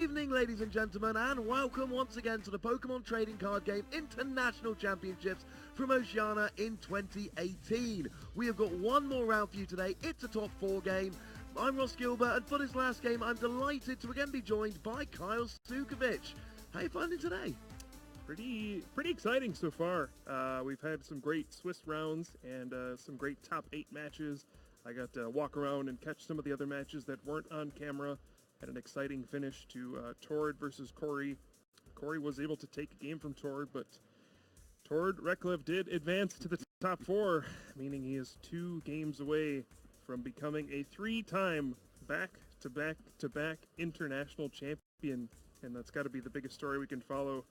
evening, ladies and gentlemen, and welcome once again to the Pokemon Trading Card Game International Championships from Oceania in 2018. We have got one more round for you today. It's a top 4 game. I'm Ross Gilbert, and for this last game, I'm delighted to again be joined by Kyle Sukovic. How you finding today? Pretty exciting so far. We've had some great Swiss rounds and some great top 8 matches. I got to walk around and catch some of the other matches that weren't on camera. Had an exciting finish to Tord versus Corey. Corey was able to take a game from Tord, but Reklev did advance to the top 4, meaning he is 2 games away from becoming a 3-time back-to-back international champion, and that's got to be the biggest story we can follow.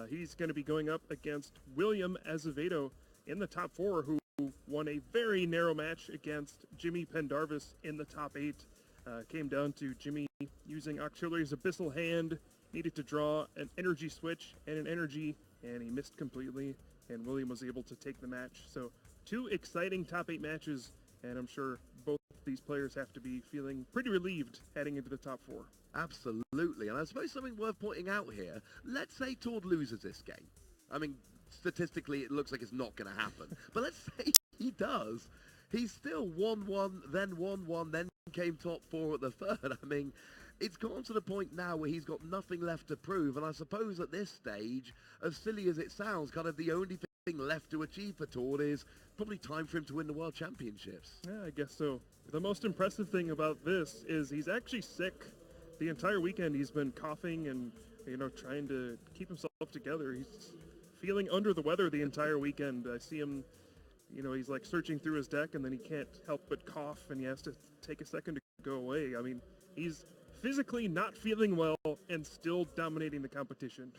He's going to be going up against William Azevedo in the top 4, who won a very narrow match against Jimmy Pendarvis in the top 8. Came down to Jimmy using Auxiliary's Abyssal Hand, needed to draw an energy switch and an energy, and he missed completely, and William was able to take the match. So 2 exciting top 8 matches, and I'm sure both these players have to be feeling pretty relieved heading into the top 4. Absolutely, and I suppose something worth pointing out here, let's say Tord loses this game. I mean, statistically it looks like it's not going to happen, but let's say he does. He's still 1-1, then 1-1, then came top 4 at the 3rd. I mean, it's gone to the point now where he's got nothing left to prove, and I suppose at this stage, as silly as it sounds, kind of the only thing left to achieve for Tord is probably time for him to win the World Championships. Yeah, I guess so. The most impressive thing about this is he's actually sick. The entire weekend he's been coughing and, trying to keep himself together. He's feeling under the weather the entire weekend. I see him, he's like searching through his deck, and then he can't help but cough, and he has to take a second to go away. I mean, he's physically not feeling well and still dominating the competition.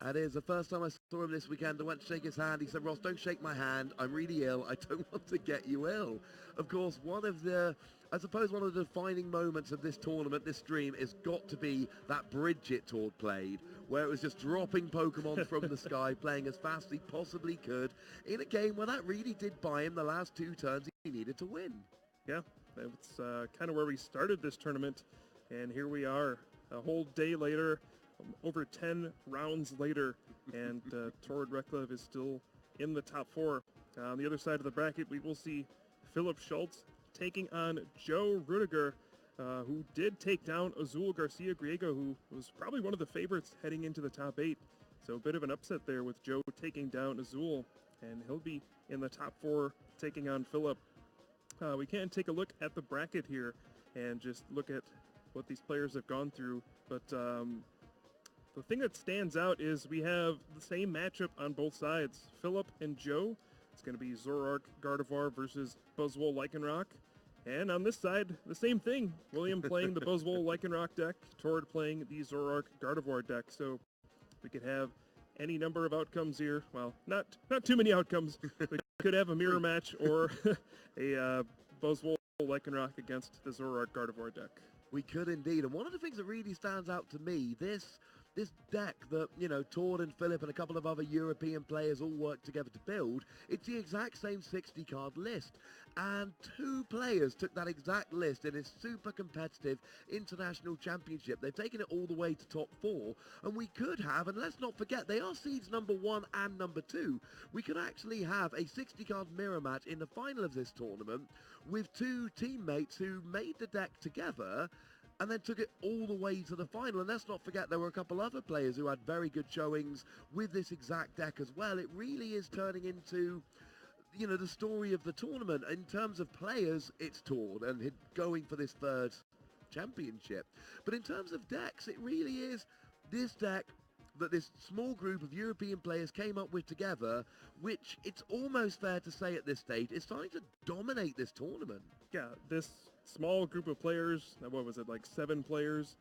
That is the first time I saw him this weekend. I went to shake his hand. He said, "Ross, don't shake my hand. I'm really ill. I don't want to get you ill." Of course, one of the defining moments of this tournament, this stream, has got to be that bridge it Tord played, where it was just dropping Pokemon from the sky, playing as fast as he possibly could, in a game where that really did buy him the last 2 turns he needed to win. Yeah, it's kind of where we started this tournament, and here we are, a whole day later, over 10 rounds later, and Tord Reklev is still in the top 4. On the other side of the bracket, we will see Philip Schultz taking on Joe Rudiger, who did take down Azul Garcia Griego, who was probably one of the favorites heading into the top 8. So a bit of an upset there with Joe taking down Azul, and he'll be in the top 4 taking on Philip. We can take a look at the bracket here and just look at what these players have gone through, but the thing that stands out is we have the same matchup on both sides. Philip and Joe, it's going to be Zoroark Gardevoir versus Buzzwole Lycanroc. And on this side, the same thing. William playing the Buzzwole Lycanroc deck, Tord playing the Zoroark Gardevoir deck. So we could have any number of outcomes here. Well, not too many outcomes. We could have a mirror match or a Buzzwole Lycanroc against the Zoroark Gardevoir deck. We could indeed. And one of the things that really stands out to me, this deck that, Tord and Philip and a couple of other European players all worked together to build, it's the exact same 60-card list. And 2 players took that exact list in a super competitive international championship. They've taken it all the way to top 4. And we could have, and let's not forget, they are seeds number 1 and number 2. We could actually have a 60-card mirror match in the final of this tournament with 2 teammates who made the deck together and then took it all the way to the final. And let's not forget, there were a couple other players who had very good showings with this exact deck as well. It really is turning into, the story of the tournament. In terms of players, it's Tord and going for this 3rd championship. But in terms of decks, it really is this deck that this small group of European players came up with together, which it's almost fair to say at this stage is starting to dominate this tournament. Yeah, this small group of players, what was it, like 7 players,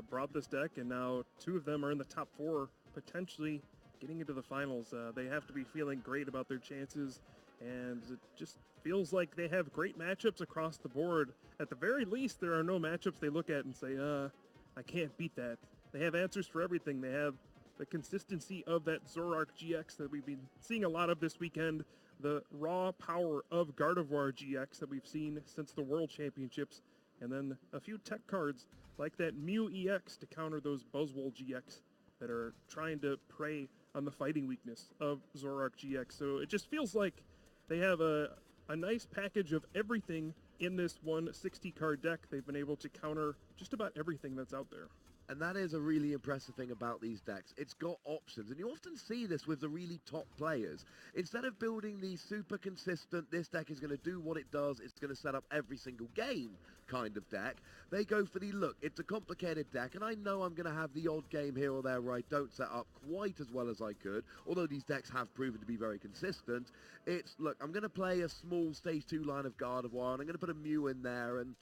brought this deck, and now 2 of them are in the top 4, potentially getting into the finals. They have to be feeling great about their chances, and it just feels like they have great matchups across the board. At the very least, there are no matchups they look at and say, I can't beat that. They have answers for everything. They have the consistency of that Zoroark GX that we've been seeing a lot of this weekend, the raw power of Gardevoir GX that we've seen since the World Championships, and then a few tech cards like that Mew-EX to counter those Buzzwole GX that are trying to prey on the fighting weakness of Zoroark GX. So it just feels like they have a nice package of everything in this 160 card deck. They've been able to counter just about everything that's out there. And that is a really impressive thing about these decks. It's got options, and you often see this with the really top players. Instead of building the super consistent, this deck is going to do what it does, it's going to set up every single game kind of deck, they go for the, look, it's a complicated deck, and I know I'm going to have the odd game here or there where I don't set up quite as well as I could, although these decks have proven to be very consistent. It's, look, I'm going to play a small stage 2 line of Gardevoir, and I'm going to put a Mew in there, and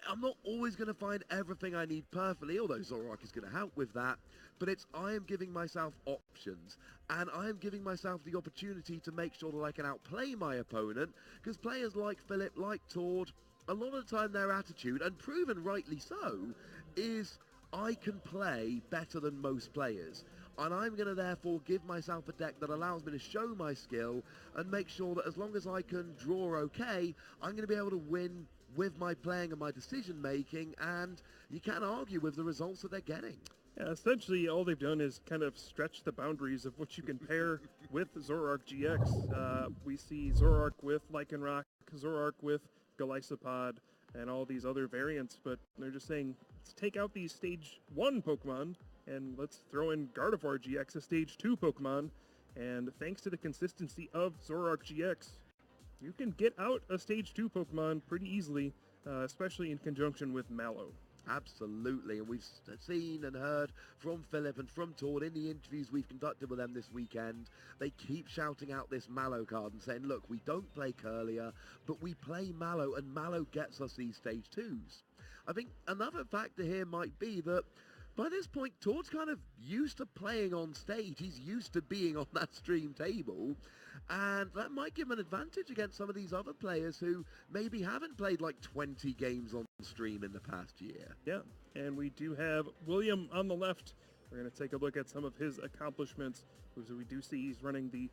I'm not always going to find everything I need perfectly, although Zoroark is going to help with that, but I am giving myself options, and I am giving myself the opportunity to make sure that I can outplay my opponent, because players like Philip, like Tord, a lot of the time their attitude, and proven rightly so, is I can play better than most players. And I'm going to therefore give myself a deck that allows me to show my skill and make sure that as long as I can draw okay, I'm going to be able to win with my playing and my decision making, and you can't argue with the results that they're getting. Yeah, essentially all they've done is kind of stretch the boundaries of what you can pair with Zoroark GX. We see Zoroark with Lycanroc, Zoroark with Golisopod, and all these other variants, but they're just saying, let's take out these stage 1 Pokemon, and let's throw in Gardevoir GX, a stage 2 Pokemon, and thanks to the consistency of Zoroark GX, you can get out a stage 2 Pokemon pretty easily, especially in conjunction with Mallow. Absolutely, and we've seen and heard from Philip and from Tord in the interviews we've conducted with them this weekend. They keep shouting out this Mallow card and saying, look, we don't play Curlier, but we play Mallow, and Mallow gets us these stage 2s. I think another factor here might be that by this point, Tord's kind of used to playing on stage. He's used to being on that stream table, and that might give him an advantage against some of these other players who maybe haven't played like 20 games on stream in the past year. Yeah, and we do have William on the left. We're going to take a look at some of his accomplishments. So we do see he's running the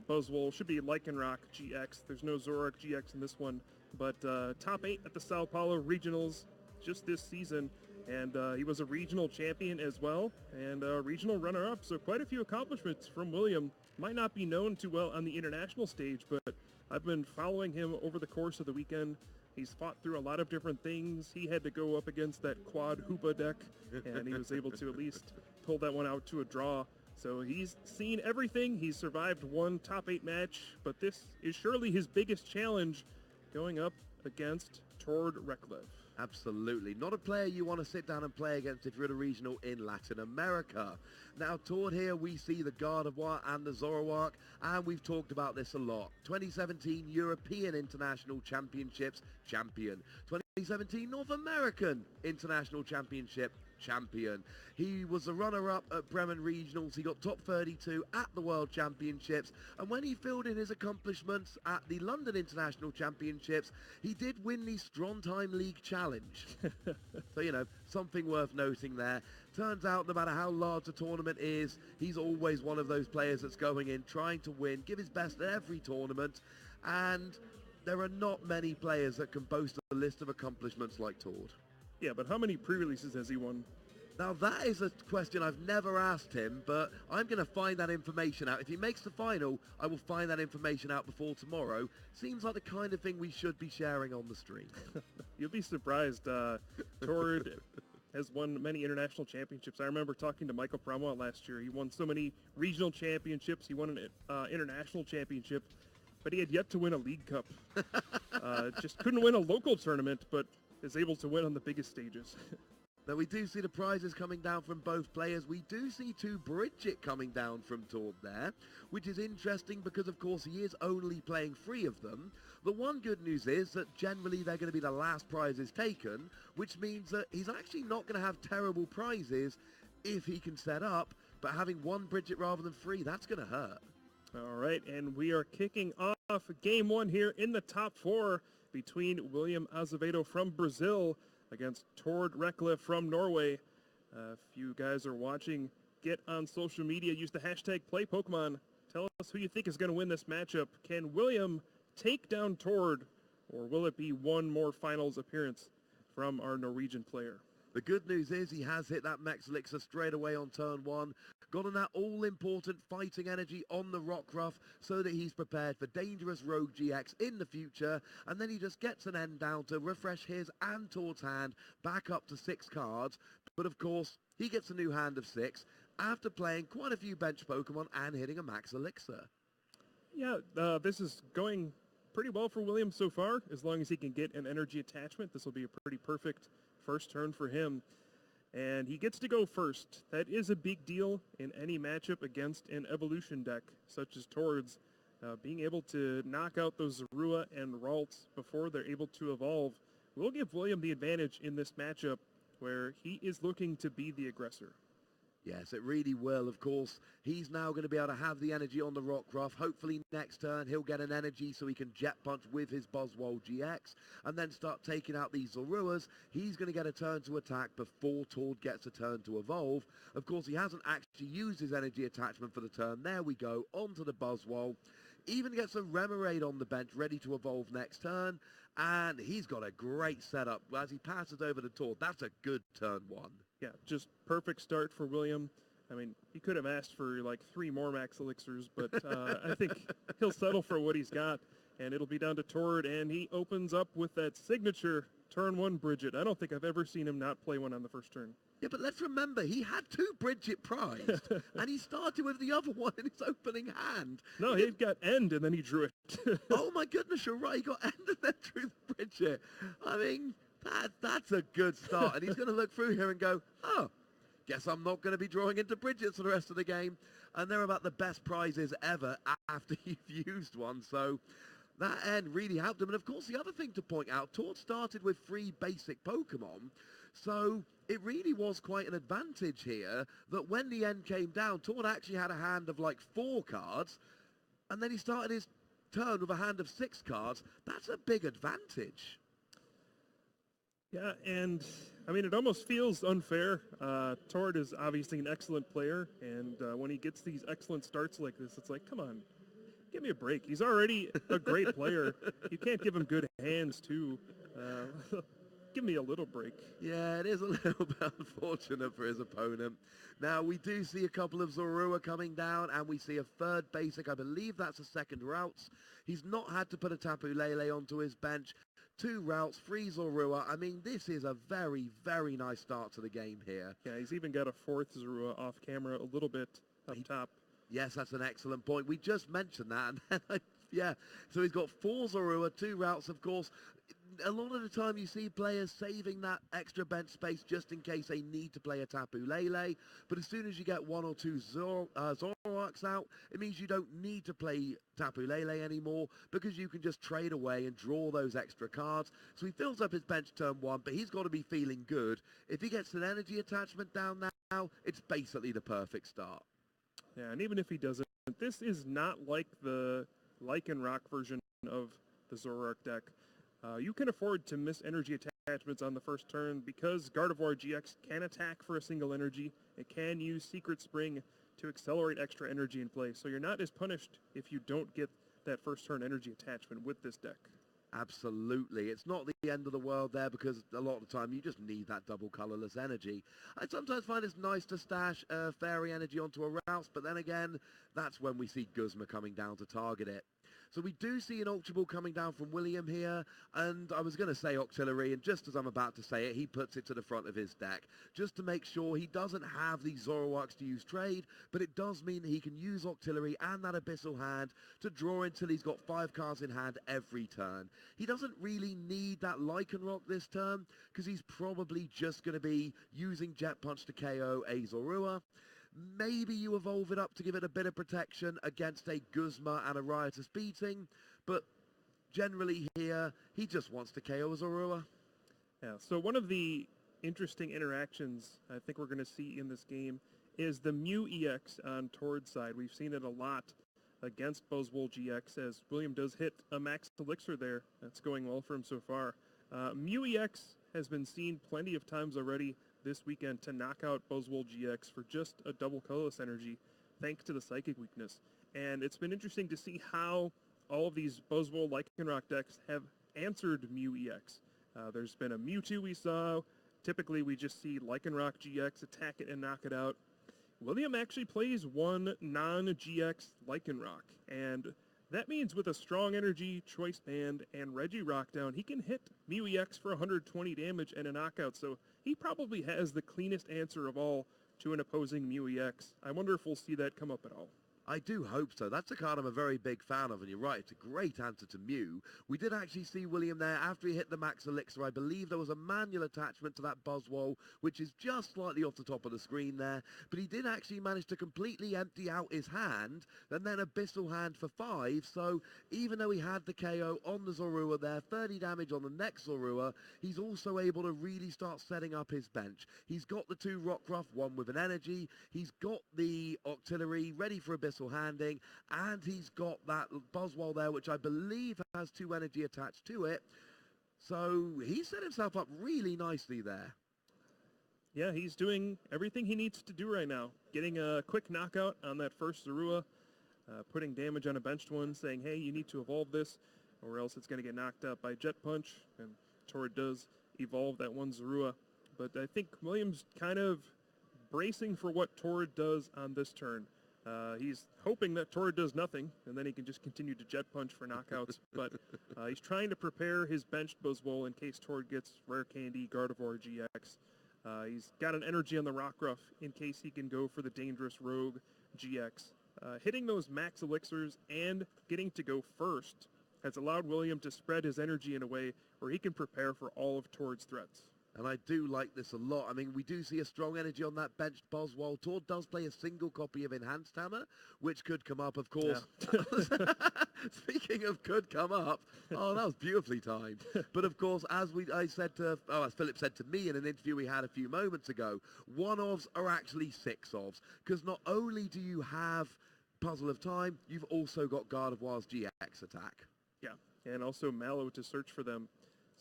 Buzzwole, should be Lycanroc GX. There's no Zoroark GX in this one, but top 8 at the Sao Paulo Regionals just this season. And he was a regional champion as well, and a regional runner-up, so quite a few accomplishments from William. Might not be known too well on the international stage, but I've been following him over the course of the weekend. He's fought through a lot of different things. He had to go up against that quad Hoopa deck, and he was able to at least pull that one out to a draw. So he's seen everything. He's survived one top 8 match, but this is surely his biggest challenge, going up against Tord Reklev. Absolutely. Not a player you want to sit down and play against if you're at a regional in Latin America. Now, toward here, we see the Gardevoir and the Zoroark, and we've talked about this a lot. 2017 European International Championships champion. 2017 North American International Championship champion. He was a runner-up at Bremen Regionals. He got top 32 at the World Championships, and when he filled in his accomplishments at the London International Championships, he did win the Strong Time League Challenge. So, you know, something worth noting there. Turns out no matter how large a tournament is, he's always one of those players that's going in, trying to win, give his best at every tournament, and there are not many players that can boast a list of accomplishments like Tord. Yeah, but how many pre-releases has he won? Now that is a question I've never asked him, but I'm going to find that information out. If he makes the final, I will find that information out before tomorrow. Seems like the kind of thing we should be sharing on the stream. You'll be surprised. Tord has won many international championships. I remember talking to Michael Cromwell last year. He won so many regional championships. He won an international championship, but he had yet to win a League Cup. Just couldn't win a local tournament, but is able to win on the biggest stages. Now we do see the prizes coming down from both players. We do see 2 Bridget coming down from Tord there, which is interesting because of course he is only playing 3 of them. The one good news is that generally they're going to be the last prizes taken, which means that he's actually not going to have terrible prizes if he can set up, but having 1 Bridget rather than 3, that's going to hurt. All right, and we are kicking off game 1 here in the top 4 between William Azevedo from Brazil against Tord Reklev from Norway. If you guys are watching, get on social media, use the hashtag PlayPokemon. Tell us who you think is going to win this matchup. Can William take down Tord, or will it be one more finals appearance from our Norwegian player. The good news is he has hit that Max Elixir straight away on turn 1, gotten that all-important fighting energy on the Rockruff so that he's prepared for dangerous Rogue GX in the future, and then he just gets an end down to refresh his and Tord's hand back up to 6 cards. But of course, he gets a new hand of 6 after playing quite a few bench Pokemon and hitting a Max Elixir. Yeah, this is going pretty well for William so far. As long as he can get an energy attachment, this will be a pretty perfect first turn for him. And he gets to go first. That is a big deal in any matchup against an evolution deck, such as Tord's. Being able to knock out those Zorua and Ralts before they're able to evolve will give William the advantage in this matchup where he is looking to be the aggressor. Yes, it really will. Of course, he's now going to be able to have the energy on the Rockruff. Hopefully next turn he'll get an energy so he can Jet Punch with his Buzzwole GX and then start taking out these Zoruas. He's going to get a turn to attack before Tord gets a turn to evolve. Of course, he hasn't actually used his energy attachment for the turn. There we go, onto the Buzzwole. Even gets a Remoraid on the bench ready to evolve next turn. And he's got a great setup as he passes over to Tord. That's a good turn 1. Yeah, just perfect start for William. I mean, he could have asked for like 3 more Max Elixirs, but I think he'll settle for what he's got, and it'll be down to Tord, and he opens up with that signature turn 1 Bridget. I don't think I've ever seen him not play one on the first turn. Yeah, but let's remember, he had 2 Bridget prized, and he started with the other one in his opening hand. No, he got End, and then he drew it. Oh my goodness, you're right, he got End and then drew the Bridget. I mean, that's a good start, and he's going to look through here and go, oh, guess I'm not going to be drawing into Bridgets for the rest of the game. And they're about the best prizes ever after you've used one. So that end really helped him. And of course, the other thing to point out, Tord started with 3 basic Pokemon. So it really was quite an advantage here that when the end came down, Tord actually had a hand of like 4 cards. And then he started his turn with a hand of 6 cards. That's a big advantage. Yeah, and I mean, it almost feels unfair. Tord is obviously an excellent player, and when he gets these excellent starts like this, it's like, come on, give me a break. He's already a great player. You can't give him good hands, too. Give me a little break. Yeah, it is a little bit unfortunate for his opponent. Now, we do see a couple of Zorua coming down, and we see a 3rd basic. I believe that's a 2nd Routes. He's not had to put a Tapu Lele onto his bench. 2 Routes, 3 Zorua. I mean, this is a very, very nice start to the game here. Yeah, he's even got a 4th Zorua off camera a little bit up top. Yes, that's an excellent point. We just mentioned that. And then yeah, so he's got 4 Zorua, 2 Routes, of course. A lot of the time you see players saving that extra bench space just in case they need to play a Tapu Lele. But as soon as you get 1 or 2 Zoroarks out, it means you don't need to play Tapu Lele anymore because you can just trade away and draw those extra cards. So he fills up his bench turn 1, but he's got to be feeling good. If he gets an energy attachment down now, it's basically the perfect start. Yeah, and even if he doesn't, this is not like the Lycanroc version of the Zoroark deck. You can afford to miss energy attachments on the first turn because Gardevoir GX can attack for a single energy. It can use Secret Spring to accelerate extra energy in play, so you're not as punished if you don't get that first turn energy attachment with this deck. Absolutely. It's not the end of the world there because a lot of the time you just need that double colorless energy. I sometimes find it's nice to stash fairy energy onto a Rouse, but then again, that's when we see Guzma coming down to target it. So we do see an Ultra Ball coming down from William here, and I was going to say Octillery, and just as I'm about to say it, he puts it to the front of his deck, just to make sure he doesn't have these Zoroarks to use trade, but it does mean that he can use Octillery and that Abyssal Hand to draw until he's got 5 cards in hand every turn. He doesn't really need that Lycanroc this turn, because he's probably just going to be using Jet Punch to KO a Zorua. Maybe you evolve it up to give it a bit of protection against a Guzma and a Riotous Beating, but generally here, he just wants to KO a Zorua. Yeah, so one of the interesting interactions I think we're going to see in this game is the Mew-EX on Tord's side. We've seen it a lot against Buzzwole GX as William does hit a Max Elixir there. That's going well for him so far. Mew-EX has been seen plenty of times already this weekend to knock out Buzzwole GX for just a double colorless energy thanks to the Psychic weakness. And it's been interesting to see how all of these Buzzwole Lycanroc decks have answered Mew-EX. There's been a Mewtwo we saw. Typically, we just see Lycanroc GX attack it and knock it out. William actually plays one non-GX Lycanroc, and that means with a strong energy, Choice Band, and Regirock down, he can hit Mew-EX for 120 damage and a knockout, so he probably has the cleanest answer of all to an opposing Mew-EX. I wonder if we'll see that come up at all. I do hope so. That's a card I'm a very big fan of, and you're right, it's a great answer to Mew. We did actually see William there after he hit the max elixir. I believe there was a manual attachment to that Buzzwole, which is just slightly off the top of the screen there, but he did actually manage to completely empty out his hand, and then Abyssal Hand for 5, so even though he had the KO on the Zorua there, 30 damage on the next Zorua, he's also able to really start setting up his bench. He's got the 2 Rockruff, one with an energy, he's got the Octillery ready for Abyssal Handing, and he's got that Buzzwole there, which I believe has 2 energy attached to it. So he set himself up really nicely there. Yeah, he's doing everything he needs to do right now. Getting a quick knockout on that first Zorua, putting damage on a benched one, saying, hey, you need to evolve this, or else it's going to get knocked out by Jet Punch, and Torrid does evolve that one Zorua. But I think William's kind of bracing for what Torrid does on this turn. He's hoping that Torrid does nothing, and then he can just continue to Jet Punch for knockouts. But he's trying to prepare his benched Buzzwole in case Torrid gets Rare Candy, Gardevoir GX. He's got an energy on the Rockruff in case he can go for the dangerous Rogue GX. Hitting those max elixirs and getting to go first has allowed William to spread his energy in a way where he can prepare for all of Torrid's threats. And I do like this a lot. I mean, we do see a strong energy on that benched Buzzwole. Torrid does play a single copy of Enhanced Hammer, which could come up, of course. Yeah. Speaking of could come up, oh, that was beautifully timed. But of course, as Philip said to me in an interview we had a few moments ago, one-ofs are actually 6-ofs. Because not only do you have Puzzle of Time, you've also got Gardevoir's GX attack. Yeah, and also Mallow to search for them.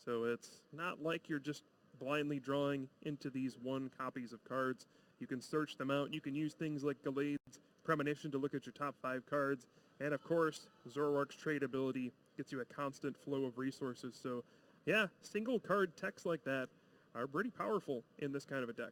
So it's not like you're just blindly drawing into these 1 copies of cards. You can search them out. You can use things like Gallade's Premonition to look at your top 5 cards. And of course, Zoroark's trade ability gets you a constant flow of resources. So yeah, single card techs like that are pretty powerful in this kind of a deck.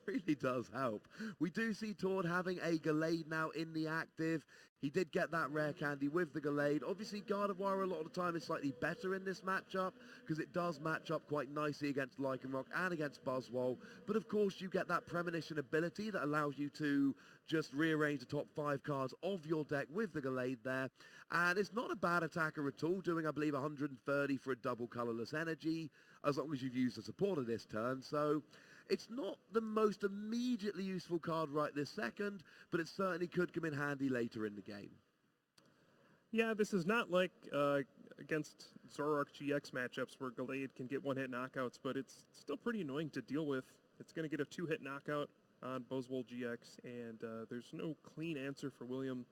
Really does help. We do see Torrid having a Gallade now in the active. He did get that Rare Candy with the Gallade. Obviously, Gardevoir a lot of the time is slightly better in this matchup because it does match up quite nicely against Lycanroc and against Buzzwole. But of course, you get that Premonition ability that allows you to just rearrange the top 5 cards of your deck with the Gallade there. And it's not a bad attacker at all, doing, I believe, 130 for a double colorless energy, as long as you've used the supporter this turn. So it's not the most immediately useful card right this second, but it certainly could come in handy later in the game. Yeah, this is not like against Zoroark GX matchups where Gallade can get 1-hit knockouts, but it's still pretty annoying to deal with. It's going to get a 2-hit knockout on Buzzwole GX, and there's no clean answer for William.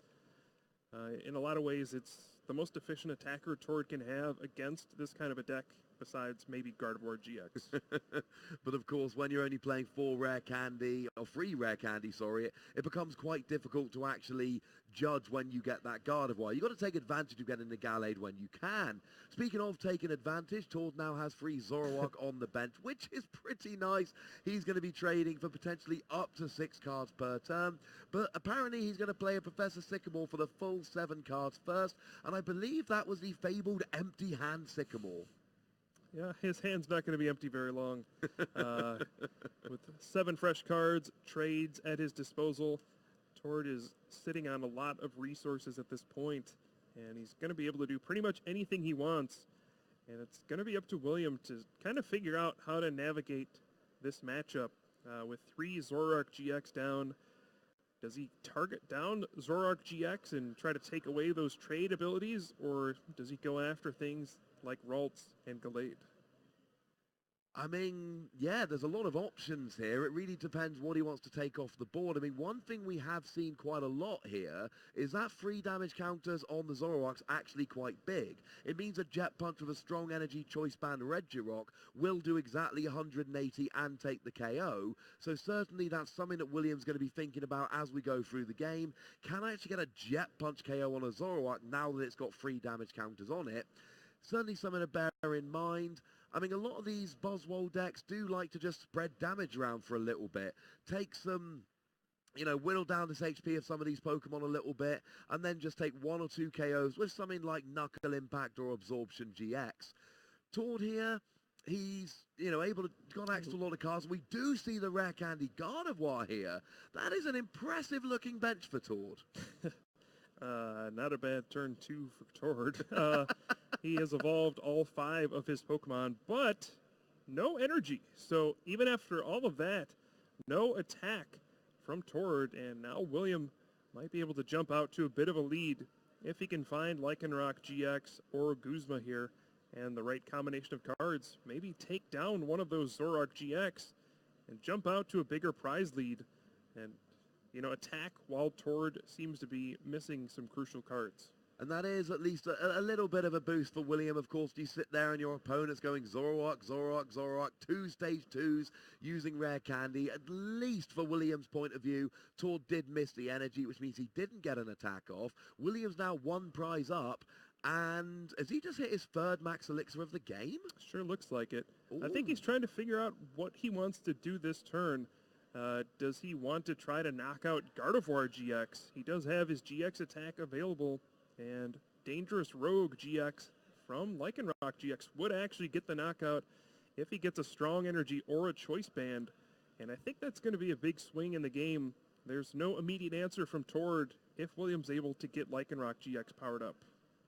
In a lot of ways, it's the most efficient attacker Torrid can have against this kind of a deck, besides maybe Gardevoir GX. But of course, when you're only playing 4 Rare Candy, or 3 Rare Candy, sorry, it becomes quite difficult to actually judge when you get that Gardevoir. You've got to take advantage of getting the Gallade when you can. Speaking of taking advantage, Torrid now has 3 Zoroark on the bench, which is pretty nice. He's going to be trading for potentially up to 6 cards per turn, but apparently he's going to play a Professor Sycamore for the full 7 cards first, and I believe that was the fabled Empty Hand Sycamore. Yeah, his hand's not going to be empty very long. With 7 fresh cards, trades at his disposal, Torrid is sitting on a lot of resources at this point, and he's going to be able to do pretty much anything he wants. And it's going to be up to William to kind of figure out how to navigate this matchup. With 3 Zoroark GX down, does he target down Zoroark GX and try to take away those trade abilities, or does he go after things like Ralts and Gallade? I mean, yeah, there's a lot of options here. It really depends what he wants to take off the board. I mean, one thing we have seen quite a lot here is that free damage counters on the Zoroark's actually quite big. It means a Jet Punch with a strong energy Choice Band Regirock will do exactly 180 and take the KO. So certainly that's something that William's going to be thinking about as we go through the game. Can I actually get a Jet Punch KO on a Zoroark now that it's got free damage counters on it? Certainly something to bear in mind. I mean, a lot of these Buzzwole decks do like to just spread damage around for a little bit. Take some, whittle down this HP of some of these Pokemon a little bit, and then just take 1 or 2 KOs with something like Knuckle Impact or Absorption GX. Tord here, he's, able to got access to a lot of cards. We do see the rare candy Gardevoir here. That is an impressive looking bench for Tord. Not a bad turn 2 for Tord. He has evolved all 5 of his Pokemon, but no energy. So even after all of that, no attack from Tord, and now William might be able to jump out to a bit of a lead if he can find Lycanroc GX or Guzma here, and the right combination of cards. Maybe take down one of those Zoroark GX and jump out to a bigger prize lead and, attack while Tord seems to be missing some crucial cards. And that is at least a little bit of a boost for William. Of course, you sit there and your opponent's going Zoroark, Zoroark, Zoroark, 2 stage 2s using rare candy. At least for William's point of view, Tord did miss the energy, which means he didn't get an attack off. William's now 1 prize up. And has he just hit his 3rd max elixir of the game? Sure looks like it. Ooh. I think he's trying to figure out what he wants to do this turn. Does he want to try to knock out Gardevoir GX? He does have his GX attack available, and Dangerous Rogue GX from Lycanroc GX would actually get the knockout if he gets a strong energy or a choice band. And I think that's going to be a big swing in the game. There's no immediate answer from Tord if William's able to get Lycanroc GX powered up.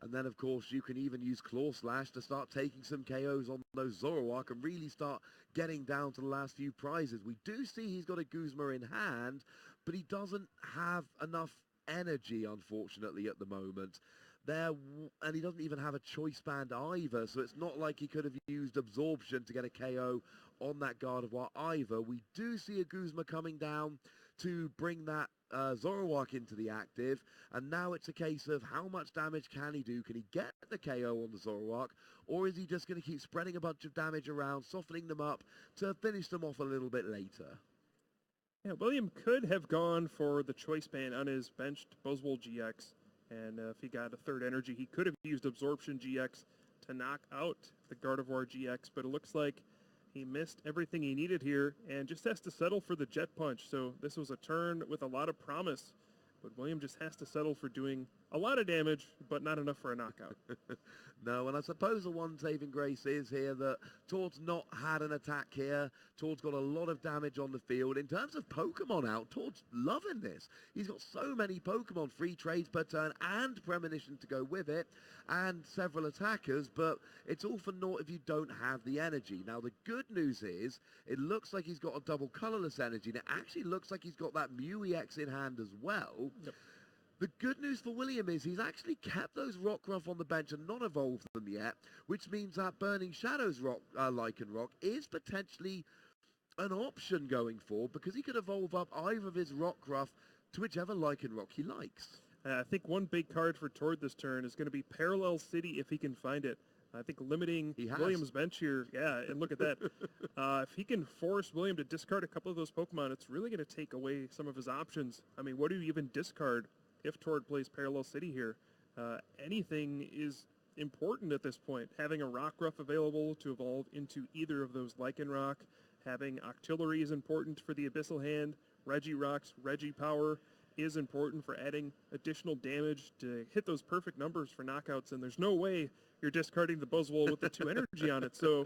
And then, of course, you can even use Claw Slash to start taking some KOs on those Zoroark and really start getting down to the last few prizes. We do see he's got a Guzma in hand, but he doesn't have enough energy, unfortunately, at the moment. And he doesn't even have a choice band either, so it's not like he could have used Absorption to get a KO on that Gardevoir either. We do see a Guzma coming down to bring that Zoroark into the active, and now it's a case of how much damage can he do? Can he get the KO on the Zoroark, or is he just going to keep spreading a bunch of damage around, softening them up to finish them off a little bit later? Yeah, William could have gone for the choice band on his benched Buzzwole GX, and if he got a 3rd energy, he could have used Absorption GX to knock out the Gardevoir GX, but it looks like he missed everything he needed here and just has to settle for the Jet Punch. So this was a turn with a lot of promise, but William just has to settle for doing a lot of damage, but not enough for a knockout. No, and I suppose the one saving grace is here that Tord's not had an attack here. Tord's got a lot of damage on the field. In terms of Pokemon out, Tord's loving this. He's got so many Pokemon, free trades per turn and Premonition to go with it, and several attackers, but it's all for naught if you don't have the energy. Now, the good news is, it looks like he's got a double colorless energy, and it actually looks like he's got that Mew-EX in hand as well. Yep. The good news for William is he's actually kept those Rockruff on the bench and not evolved them yet, which means that Burning Shadows Lycanroc is potentially an option going forward, because he could evolve up either of his Rockruff to whichever Lycanroc he likes. I think one big card for Tord this turn is going to be Parallel City if he can find it. I think limiting William's bench here, yeah, and look at that. If he can force William to discard a couple of those Pokemon, it's really going to take away some of his options. I mean, what do you even discard if Tord plays Parallel City here? Anything is important at this point. Having a Rockruff available to evolve into either of those Lycanroc, having Octillery is important for the Abyssal Hand, Regirock's Regipower is important for adding additional damage to hit those perfect numbers for knockouts, and there's no way you're discarding the Buzzwole with the 2 energy on it. So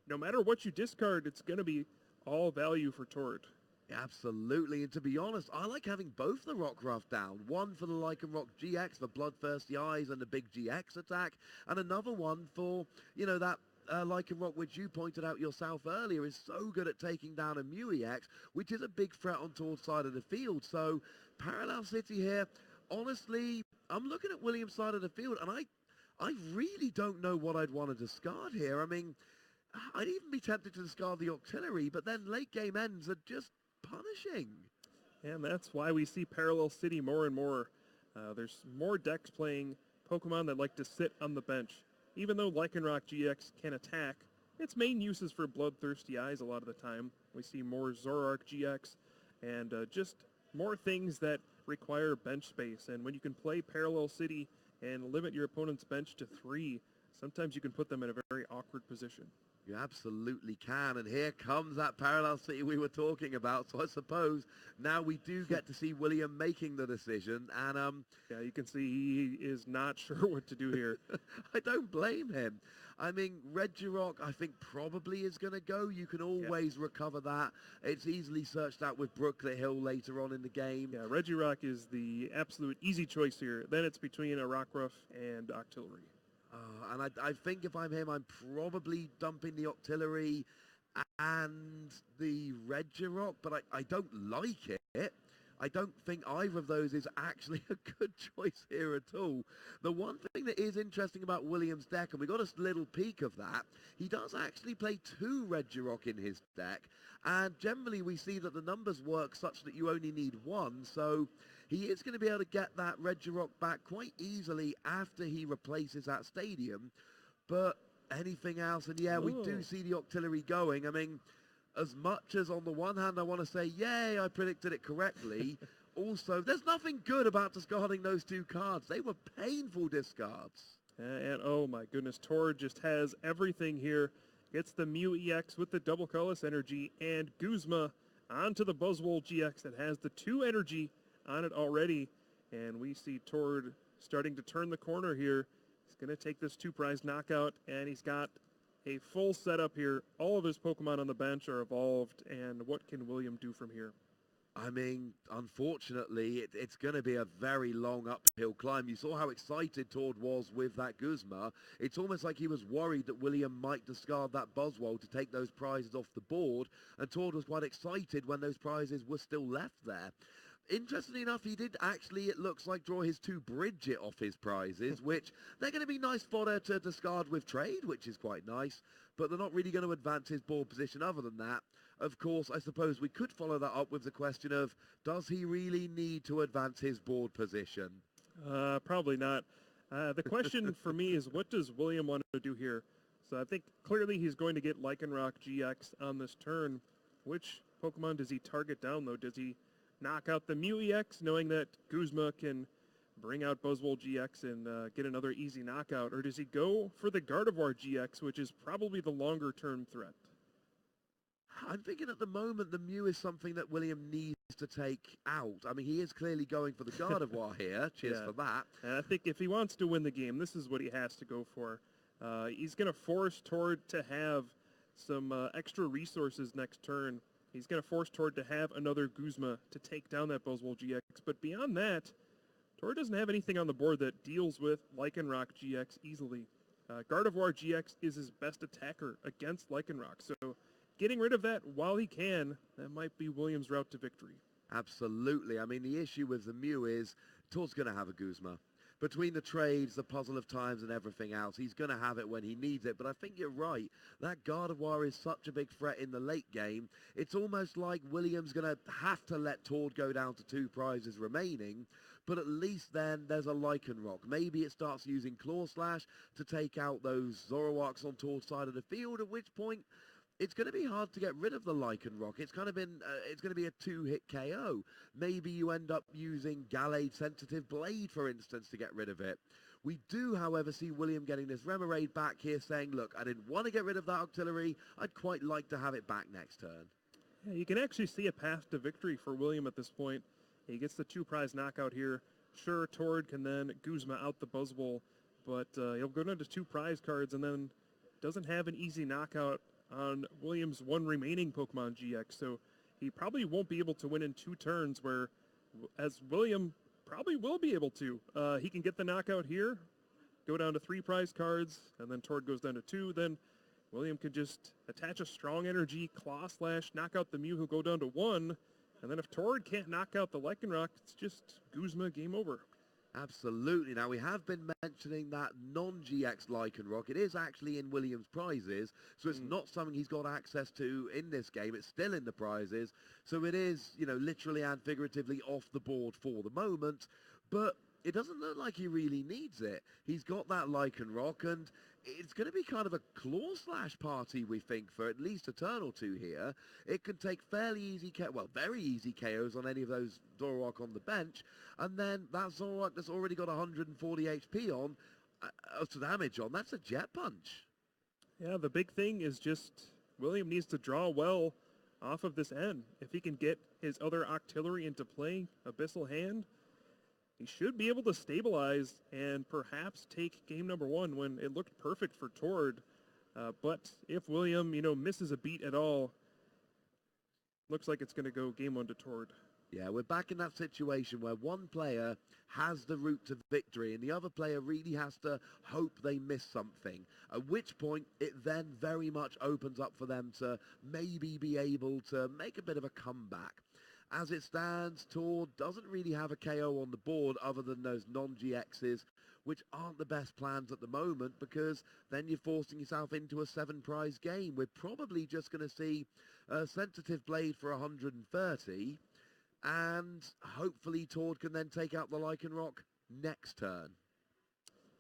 no matter what you discard, it's going to be all value for Tord. Absolutely, and to be honest, I like having both the Rockruff down. One for the Lycanroc GX, the Bloodthirsty Eyes and the big GX attack, and another one for, that Lycanroc, which you pointed out yourself earlier, is so good at taking down a Mew-EX, which is a big threat on Tord's side of the field. So, Parallel City here, honestly, I'm looking at Williams' side of the field, and I really don't know what I'd want to discard here. I mean, I'd even be tempted to discard the Octillery, but then late game ends are just punishing. And that's why we see Parallel City more and more. There's more decks playing Pokemon that like to sit on the bench. Even though Lycanroc GX can attack, its main use is for Bloodthirsty Eyes a lot of the time. We see more Zoroark GX and just more things that require bench space. And when you can play Parallel City and limit your opponent's bench to 3, sometimes you can put them in a very awkward position. You absolutely can, and here comes that parallel city we were talking about. So I suppose now we do get to see William making the decision, and Yeah, you can see he is not sure what to do here. I don't blame him. I mean, Regirock, I think probably is going to go. You can always recover that. It's easily searched out with Brooklet Hill later on in the game. Yeah, Regirock is the absolute easy choice here. Then it's between a Rockruff and Octillery. And I think if I'm him, I'm probably dumping the Octillery and the Regirock, but I don't like it. I don't think either of those is actually a good choice here at all. The one thing that is interesting about Williams' deck, and we got a little peek of that, he does actually play 2 Regirock in his deck, and generally we see that the numbers work such that you only need 1, so he is going to be able to get that Regirock back quite easily after he replaces that stadium. But anything else, and yeah, we do see the Octillery going. I mean, as much as on the one hand I want to say, yay, I predicted it correctly, also, there's nothing good about discarding those 2 cards. They were painful discards. And oh my goodness, Tord just has everything here. Gets the Mew-EX with the double colorless energy, and Guzma onto the Buzzwole GX that has the 2 energy on it already. And we see Tord starting to turn the corner here. He's going to take this 2-prize knockout, and he's got a full setup here. All of his Pokemon on the bench are evolved, and what can William do from here? I mean, unfortunately, it's going to be a very long uphill climb. You saw how excited Tord was with that Guzma. It's almost like he was worried that William might discard that Buzzwole to take those prizes off the board, and Tord was quite excited when those prizes were still left there. Interestingly enough, he did actually, it looks like, draw his 2 Bridget off his prizes, which they're going to be nice fodder to discard with trade, which is quite nice, but they're not really going to advance his board position other than that. Of course, I suppose we could follow that up with the question of, does he really need to advance his board position? Probably not. The question for me is, what does William want to do here? So I think clearly he's going to get Lycanroc GX on this turn. Which Pokemon does he target down, though? Does he knock out the Mew-EX, knowing that Guzma can bring out Buzzwole GX and get another easy knockout? Or does he go for the Gardevoir GX, which is probably the longer-term threat? I'm thinking at the moment the Mew is something that William needs to take out. I mean, he is clearly going for the Gardevoir here. Cheers for that. And I think if he wants to win the game, this is what he has to go for. He's going to force Tord to have some extra resources next turn. He's going to force Tord to have another Guzma to take down that Buzzwole GX. But beyond that, Tord doesn't have anything on the board that deals with Lycanroc GX easily. Gardevoir GX is his best attacker against Lycanroc. So getting rid of that while he can, that might be Williams' route to victory. Absolutely. I mean, the issue with the Mew is Tord's going to have a Guzma. Between the trades, the puzzle of times, and everything else, he's going to have it when he needs it. But I think you're right. That Gardevoir is such a big threat in the late game. It's almost like Williams going to have to let Tord go down to 2 prizes remaining. But at least then there's a Lycanroc. Maybe it starts using Claw Slash to take out those Zoroarks on Tord's side of the field, at which point it's going to be hard to get rid of the Lycanroc. It's kind of been, it's going to be a 2-hit KO. Maybe you end up using Gallade Sensitive Blade, for instance, to get rid of it. We do, however, see William getting this Remoraid back here saying, look, I didn't want to get rid of that Octillery. I'd quite like to have it back next turn. Yeah, you can actually see a path to victory for William at this point. He gets the 2-prize knockout here. Sure, Tord can then Guzma out the Buzzwole, but he'll go down to 2 prize cards and then doesn't have an easy knockout on Williams' 1 remaining Pokemon GX, so he probably won't be able to win in 2 turns, where as William probably will be able to. He can get the knockout here, go down to 3 prize cards, and then Tord goes down to 2. Then William could just attach a strong energy, Claw Slash, knock out the Mew, who'll go down to 1, and then if Tord can't knock out the Lycanroc, it's just Guzma, game over. Absolutely. Now, we have been mentioning that non-GX Lycanroc. It is actually in Williams' prizes, so it's not something he's got access to in this game. It's still in the prizes, so it is, you know, literally and figuratively off the board for the moment, but it doesn't look like he really needs it. He's got that Lycanroc, and it's going to be kind of a Claw Slash party, we think, for at least a turn or 2 here. It can take fairly easy, very easy KOs on any of those Zoroark on the bench, and then that Zoroark that's already got 140 HP on, damage on, that's a Jet Punch. Yeah, the big thing is just William needs to draw well off of this end. If he can get his other Octillery into play, Abyssal Hand, he should be able to stabilize and perhaps take game number one when it looked perfect for Tord. But if William, misses a beat at all, looks like it's going to go game one to Tord. Yeah, we're back in that situation where one player has the route to victory and the other player really has to hope they miss something, at which point it then very much opens up for them to maybe be able to make a bit of a comeback. As it stands, Tord doesn't really have a KO on the board other than those non-GXs, which aren't the best plans at the moment because then you're forcing yourself into a 7-prize game. We're probably just going to see a Sensitive Blade for 130, and hopefully Tord can then take out the Lycanroc next turn.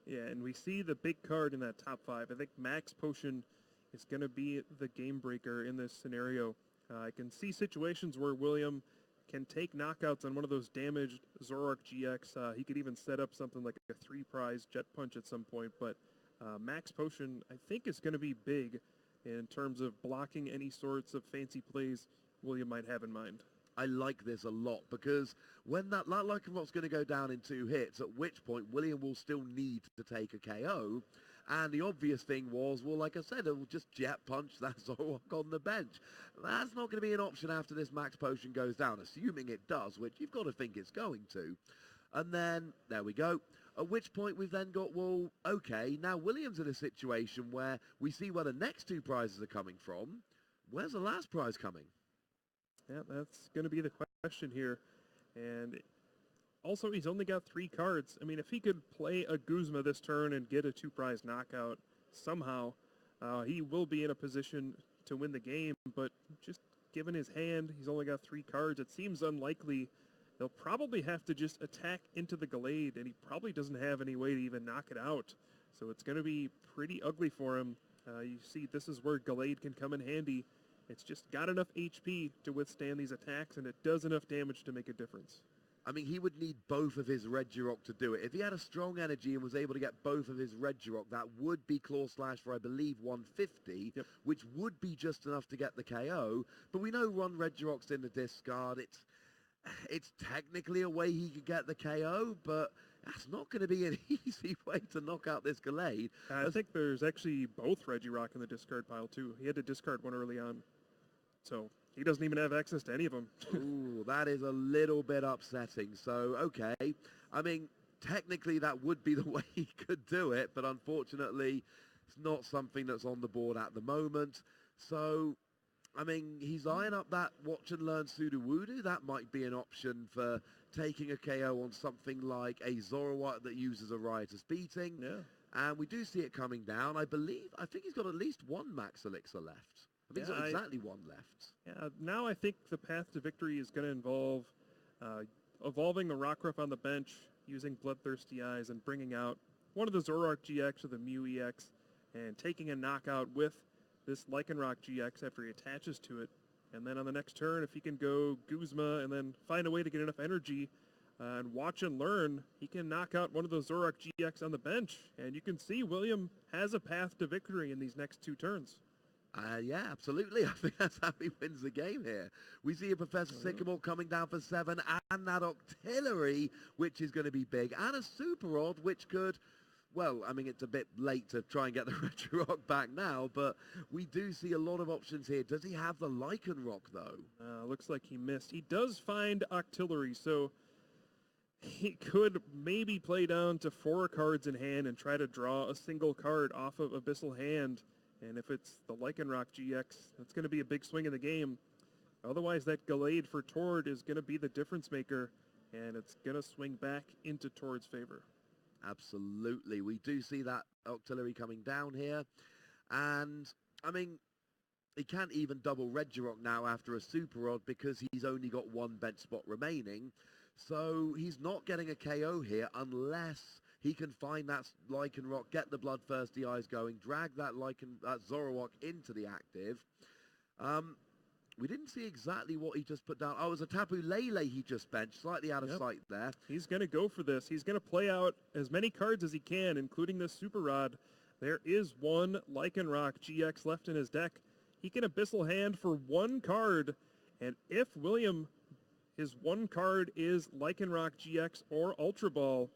Yeah, and we see the big card in that top 5. I think Max Potion is going to be the game breaker in this scenario. I can see situations where William can take knockouts on one of those damaged Zoroark GX. He could even set up something like a 3-prize Jet Punch at some point, but Max Potion, I think, is going to be big in terms of blocking any sorts of fancy plays William might have in mind. I like this a lot because when that Lycanroc's going to go down in 2 hits, at which point William will still need to take a KO. And the obvious thing was, well, like I said, it will just Jet Punch that Zoroark on the bench. That's not going to be an option after this Max Potion goes down, assuming it does, which you've got to think it's going to. And then, there we go. At which point we've then got, well, okay, now William's in a situation where we see where the next 2 prizes are coming from. Where's the last prize coming? Yeah, that's going to be the question here. And also, he's only got 3 cards. I mean, if he could play a Guzma this turn and get a 2-prize knockout somehow, he will be in a position to win the game. But just given his hand, he's only got 3 cards. It seems unlikely. He'll probably have to just attack into the Gallade, and he probably doesn't have any way to even knock it out. So it's going to be pretty ugly for him. You see, this is where Gallade can come in handy. It's just got enough HP to withstand these attacks, and it does enough damage to make a difference. I mean, he would need both of his Regirock to do it. If he had a strong energy and was able to get both of his Regirock, that would be Claw Slash for, I believe, 150, yep, which would be just enough to get the KO. But we know Ron Regirocks in the discard. It's technically a way he could get the KO, but that's not going to be an easy way to knock out this Gallade. I think there's actually both Regirock in the discard pile, too. He had to discard one early on. So he doesn't even have access to any of them. Ooh, that is a little bit upsetting. So, okay. I mean, technically that would be the way he could do it, but unfortunately it's not something that's on the board at the moment. So, I mean, he's eyeing up that Watch and Learn Sudowoodo. That might be an option for taking a KO on something like a Zoroark that uses a Riotous Beating. Yeah. And we do see it coming down. I think he's got at least 1 Max Elixir left. I think he's got exactly 1 left. Yeah, now I think the path to victory is going to involve evolving the Rockruff on the bench, using Bloodthirsty Eyes, and bringing out one of the Zoroark GX or the Mew-EX, and taking a knockout with this Lycanroc GX after he attaches to it. And then on the next turn, if he can go Guzma and then find a way to get enough energy and Watch and Learn, he can knock out one of those Zoroark GX on the bench. And you can see William has a path to victory in these next 2 turns. Yeah, absolutely. I think that's how he wins the game here. We see a Professor Sycamore coming down for 7, and that Octillery, which is going to be big, and a Super Rod, which could, well, I mean, it's a bit late to try and get the Regirock back now, but we do see a lot of options here. Does he have the Lycanroc, though? Looks like he missed. He does find Octillery, so he could maybe play down to 4 cards in hand and try to draw a single card off of Abyssal Hand. And if it's the Lycanroc GX, that's going to be a big swing in the game. Otherwise, that Gallade for Tord is going to be the difference maker, and it's going to swing back into Tord's favor. Absolutely. We do see that Octillery coming down here. And, I mean, he can't even double Regirock now after a Super Rod because he's only got 1 bench spot remaining. So he's not getting a KO here unless he can find that Lycanroc, get the Bloodthirsty Eyes going, drag that Zoroark into the active. We didn't see exactly what he just put down. Oh, it was a Tapu Lele he just benched, slightly out of sight there. He's going to go for this. He's going to play out as many cards as he can, including this Super Rod. There is one Lycanroc GX left in his deck. He can Abyssal Hand for one card, and if William, his one card is Lycanroc GX or Ultra Ball,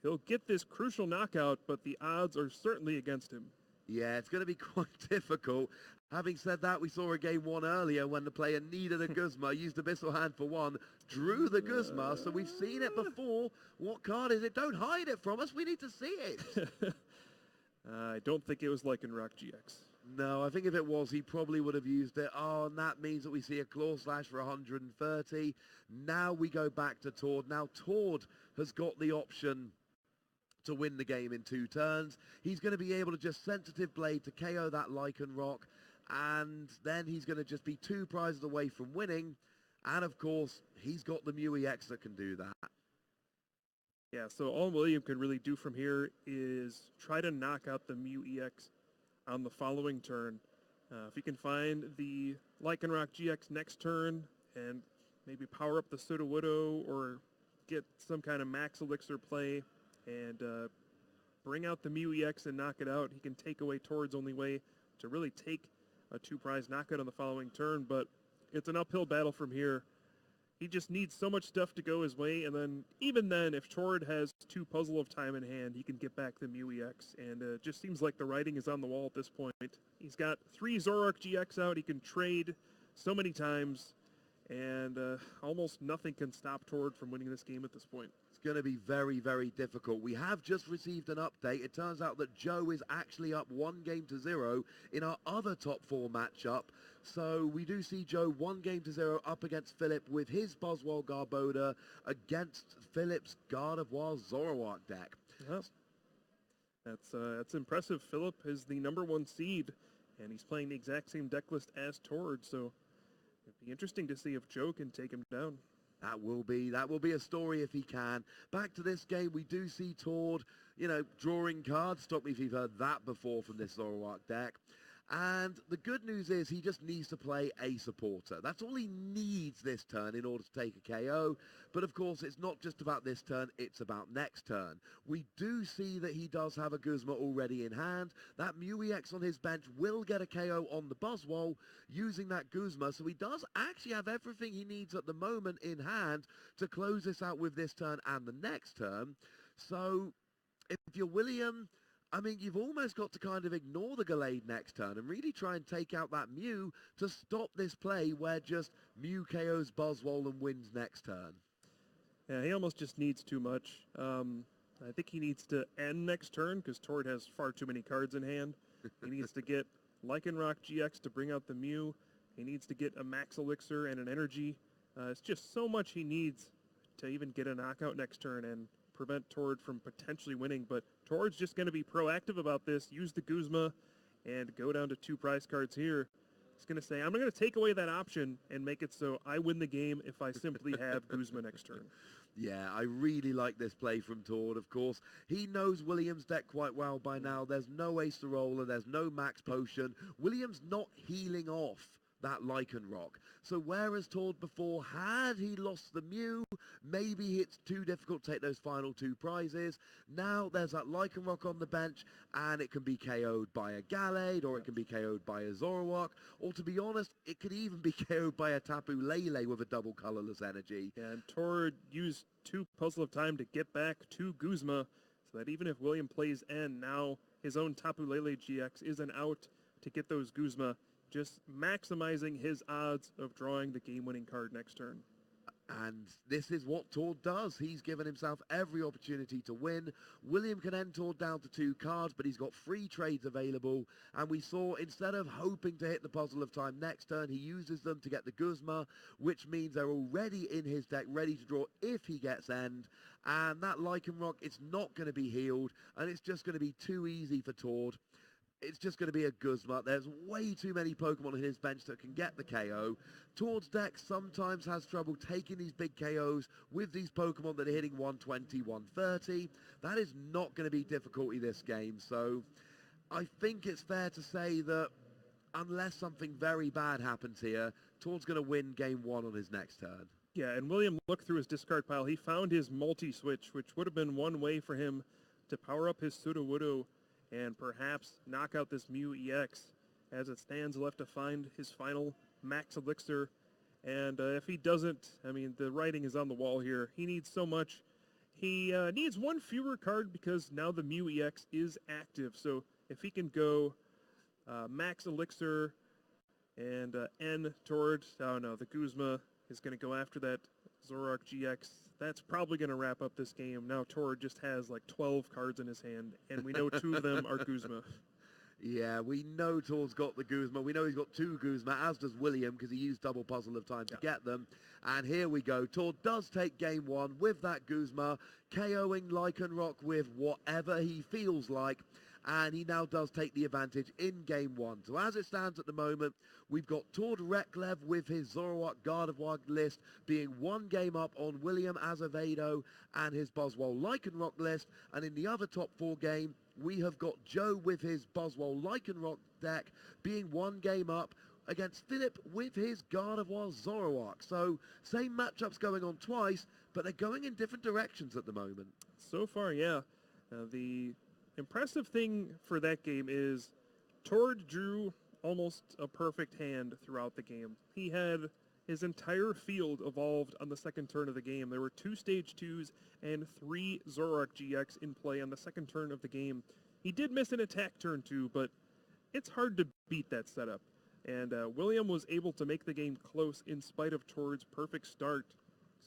he'll get this crucial knockout, but the odds are certainly against him. Yeah, it's going to be quite difficult. Having said that, we saw a game one earlier when the player needed a Guzma, used Abyssal Hand for one, drew the Guzma, so we've seen it before. What card is it? Don't hide it from us. We need to see it. I don't think it was Lycanroc GX. No, I think if it was, he probably would have used it. Oh, and that means that we see a Claw Slash for 130. Now we go back to Tord. Now Tord has got the option to win the game in 2 turns. He's going to be able to just Sensitive Blade to KO that Lycanroc, and then he's going to just be 2 prizes away from winning. And of course, he's got the Mew-EX that can do that. Yeah, so all William can really do from here is try to knock out the Mew-EX on the following turn. If he can find the Lycanroc GX next turn and maybe power up the Sudowoodo or get some kind of max elixir play and bring out the Mew-EX and knock it out, he can take away Tord's only way to really take a 2-prize knockout on the following turn, but it's an uphill battle from here. He just needs so much stuff to go his way, and then even then, if Tord has 2 Puzzle of Time in hand, he can get back the Mew-EX, and it just seems like the writing is on the wall at this point. He's got 3 Zoroark GX out, he can trade so many times, and almost nothing can stop Tord from winning this game at this point. It's going to be very, very difficult. We have just received an update. It turns out that Joe is actually up 1-0 in our other top 4 matchup. So we do see Joe 1-0 up against Philip with his Buzzwole Garboda against Philip's Gardevoir Zoroark deck. Yep. That's impressive. Philip is the #1 seed, and he's playing the exact same deck list as Tord, so it'd be interesting to see if Joe can take him down. That will be a story if he can. Back to this game, we do see Tord, drawing cards. Stop me if you've heard that before from this Zoroark deck. And the good news is he just needs to play a supporter. That's all he needs this turn in order to take a KO. But of course, it's not just about this turn, it's about next turn. We do see that he does have a Guzma already in hand. That Mew-EX on his bench will get a KO on the Buzzwole using that Guzma. So he does actually have everything he needs at the moment in hand to close this out with this turn and the next turn. So if you're William, you've almost got to kind of ignore the Gallade next turn and really try and take out that Mew to stop this play where just Mew KOs Buzzwole and wins next turn. Yeah, he almost just needs too much. I think he needs to end next turn because Tord has far too many cards in hand. He needs to get Lycanroc GX to bring out the Mew. He needs to get a Max Elixir and an Energy. It's just so much he needs to even get a knockout next turn and prevent Tord from potentially winning, but Tord's just going to be proactive about this, use the Guzma, and go down to 2 prize cards here. He's going to say, I'm going to take away that option and make it so I win the game if I simply have Guzma next turn. Yeah, I really like this play from Tord, of course. He knows William's deck quite well by now. There's no Ace to Roller, there's no Max Potion. William's not healing off that Lycanroc. So whereas Tord before, had he lost the Mew, maybe it's too difficult to take those final 2 prizes. Now there's that Lycanroc on the bench, and it can be KO'd by a Gallade, or it can be KO'd by a Zoroark, or to be honest, it could even be KO'd by a Tapu Lele with a double colorless energy. Yeah, and Tord used 2 Puzzle of Time to get back 2 Guzma, so that even if William plays N, now his own Tapu Lele GX is an out to get those Guzma, just maximizing his odds of drawing the game-winning card next turn. And this is what Tord does. He's given himself every opportunity to win. William can end Tord down to 2 cards, but he's got 3 trades available. And we saw, instead of hoping to hit the Puzzle of Time next turn, he uses them to get the Guzma, which means they're already in his deck, ready to draw if he gets end. And that Lycanroc, it's not going to be healed, and it's just going to be too easy for Tord. It's just going to be a Guzma. There's way too many Pokemon on his bench that can get the KO. Tord's deck sometimes has trouble taking these big KOs with these Pokemon that are hitting 120, 130. That is not going to be difficulty this game. So I think it's fair to say that unless something very bad happens here, Tord's going to win game 1 on his next turn. Yeah, and William looked through his discard pile. He found his multi-switch, which would have been one way for him to power up his Sudowoodo and perhaps knock out this Mew-EX. As it stands, left to find his final max elixir. And if he doesn't, I mean, the writing is on the wall here. He needs so much. He needs one fewer card because now the Mew-EX is active. So if he can go max elixir and N towards, oh no, the Guzma is going to go after that Zoroark GX. That's probably going to wrap up this game. Now Tord just has like 12 cards in his hand, and we know 2 of them are Guzma. Yeah, we know Tord's got the Guzma. We know he's got 2 Guzma, as does William, because he used double puzzle of time to get them. And here we go. Tord does take game 1 with that Guzma, KOing Lycanroc with whatever he feels like. And he now does take the advantage in game 1. So as it stands at the moment, we've got Tord Reklev with his Zoroark Gardevoir list being 1 game up on William Azevedo and his Buzzwole Lycanroc list. And in the other top 4 game, we have got Joe with his Buzzwole Lycanroc deck being 1 game up against Philip with his Gardevoir Zoroark. So same matchups going on twice, but they're going in different directions at the moment. So far, yeah. The impressive thing for that game is Tord drew almost a perfect hand throughout the game. He had his entire field evolved on the second turn of the game. There were 2 stage 2s and 3 Zoroark GX in play on the second turn of the game. He did miss an attack turn 2, but it's hard to beat that setup. And William was able to make the game close in spite of Tord's perfect start.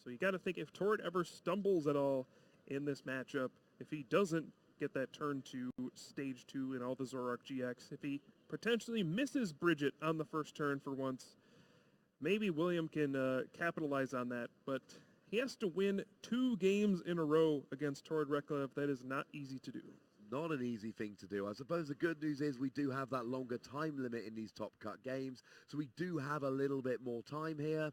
So you got to think if Tord ever stumbles at all in this matchup, if he doesn't get that turn to stage 2 and all the Zoroark GX, if he potentially misses Bridget on the first turn for once, maybe William can capitalize on that, but he has to win 2 games in a row against Tord Reklev. That is not easy to do. Not an easy thing to do. I suppose the good news is we do have that longer time limit in these top cut games, so we do have a little bit more time here,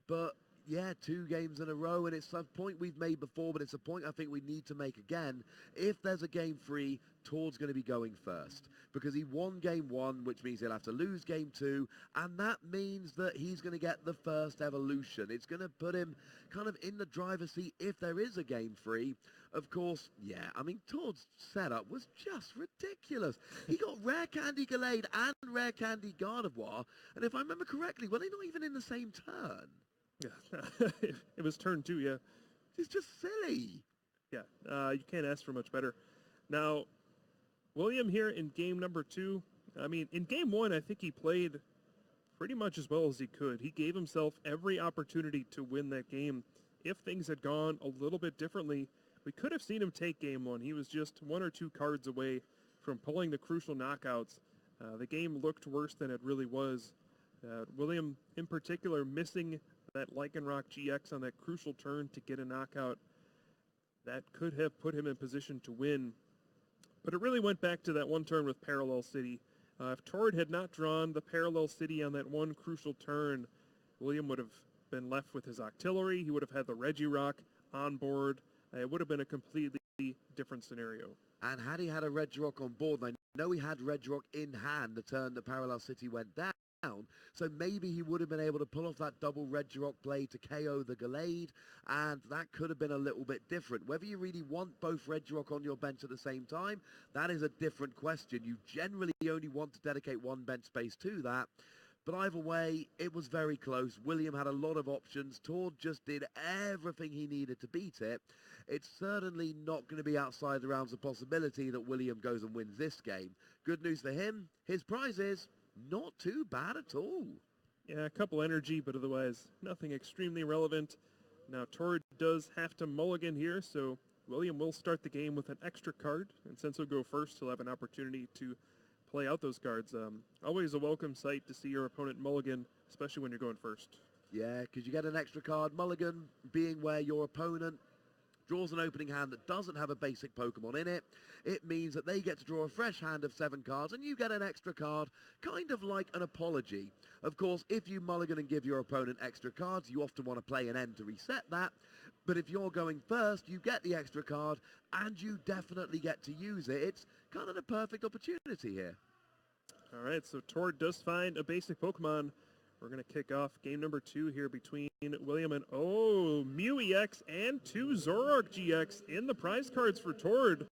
but yeah, 2 games in a row, and it's a point we've made before, but it's a point I think we need to make again. If there's a game 3, Tord's going to be going first, because he won game 1, which means he'll have to lose game 2, and that means that he's going to get the first evolution. It's going to put him kind of in the driver's seat if there is a game 3. Of course, yeah, I mean, Tord's setup was just ridiculous. He got Rare Candy Gallade and Rare Candy Gardevoir, and if I remember correctly, were they not even in the same turn? Yeah, it was turn 2, yeah. It's just silly. Yeah, you can't ask for much better. Now, William here in game number 2, I mean, in game 1, I think he played pretty much as well as he could. He gave himself every opportunity to win that game. If things had gone a little bit differently, we could have seen him take game 1. He was just 1 or 2 cards away from pulling the crucial knockouts. The game looked worse than it really was. William, in particular, missing that Lycanroc GX on that crucial turn to get a knockout, that could have put him in position to win. But it really went back to that one turn with Parallel City. If Tord had not drawn the Parallel City on that one crucial turn, William would have been left with his Octillery. He would have had the Regirock on board. It would have been a completely different scenario. And had he had a Regirock on board, I know he had Regirock in hand the turn the Parallel City went down, so maybe he would have been able to pull off that double Regirock blade to KO the Gallade, and that could have been a little bit different. Whether you really want both Regirock on your bench at the same time, that is a different question. You generally only want to dedicate 1 bench space to that. But either way, it was very close. William had a lot of options. Tord just did everything he needed to beat it. It's certainly not going to be outside the realms of possibility that William goes and wins this game. Good news for him, his prize is not too bad at all. Yeah, a couple energy, but otherwise nothing extremely relevant. Now Tord does have to mulligan here, so William will start the game with an extra card, and since he'll go first, he'll have an opportunity to play out those cards. Always a welcome sight to see your opponent mulligan, especially when you're going first. Yeah, because you get an extra card. Mulligan being where your opponent draws an opening hand that doesn't have a basic Pokemon in it. It means that they get to draw a fresh hand of 7 cards, and you get an extra card, kind of like an apology. Of course, if you mulligan and give your opponent extra cards, you often want to play an end to reset that. But if you're going first, you get the extra card, and you definitely get to use it. It's kind of the perfect opportunity here. All right, so Tord does find a basic Pokemon. We're going to kick off game number 2 here between William and, Mew-EX and 2 Zoroark GX in the prize cards for Tord.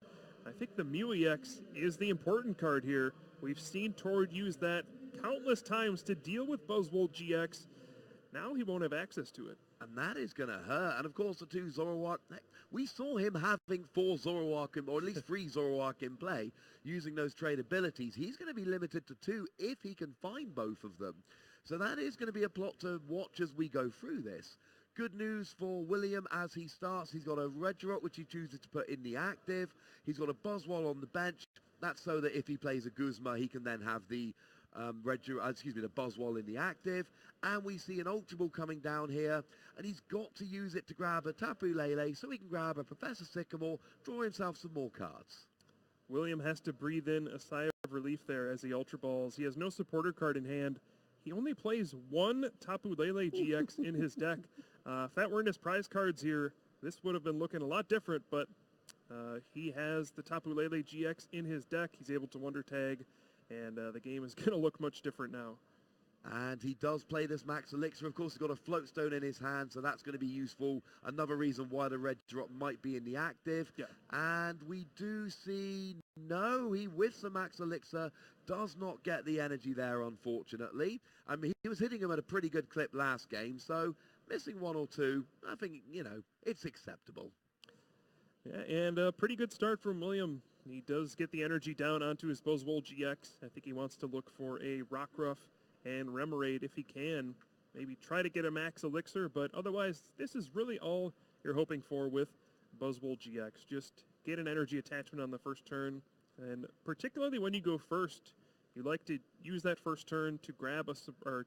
I think the Mew-EX is the important card here. We've seen Tord use that countless times to deal with Buzzwole GX. Now he won't have access to it. And that is going to hurt. And of course, the two Zoroark, we saw him having 4 Zoroark, or at least 3 Zoroark in play, using those trade abilities. He's going to be limited to 2 if he can find both of them. So that is going to be a plot to watch as we go through this. Good news for William as he starts. He's got a Reklev, which he chooses to put in the active. He's got a Buzzwole on the bench. That's so that if he plays a Guzma, he can then have the the Buzzwole in the active. And we see an Ultra Ball coming down here, and he's got to use it to grab a Tapu Lele so he can grab a Professor Sycamore, draw himself some more cards. William has to breathe in a sigh of relief there as he Ultra Balls. He has no supporter card in hand. He only plays 1 Tapu Lele GX in his deck. If that weren't his prize cards here, this would have been looking a lot different, but he has the Tapu Lele GX in his deck. He's able to Wonder Tag, and the game is going to look much different now. And he does play this Max Elixir. Of course, he's got a Float Stone in his hand, so that's going to be useful. Another reason why the red drop might be in the active. Yeah. And we do see, no, he with the Max Elixir does not get the energy there, unfortunately. I mean, he was hitting him at a pretty good clip last game, so missing 1 or 2, I think, it's acceptable. Yeah, and a pretty good start from William. He does get the energy down onto his Buzzwole GX. I think he wants to look for a Rockruff and Remoraid if he can. Maybe try to get a Max Elixir, but otherwise, this is really all you're hoping for with Buzzwole GX. Just get an energy attachment on the first turn, and particularly when you go first, you like to use that first turn to grab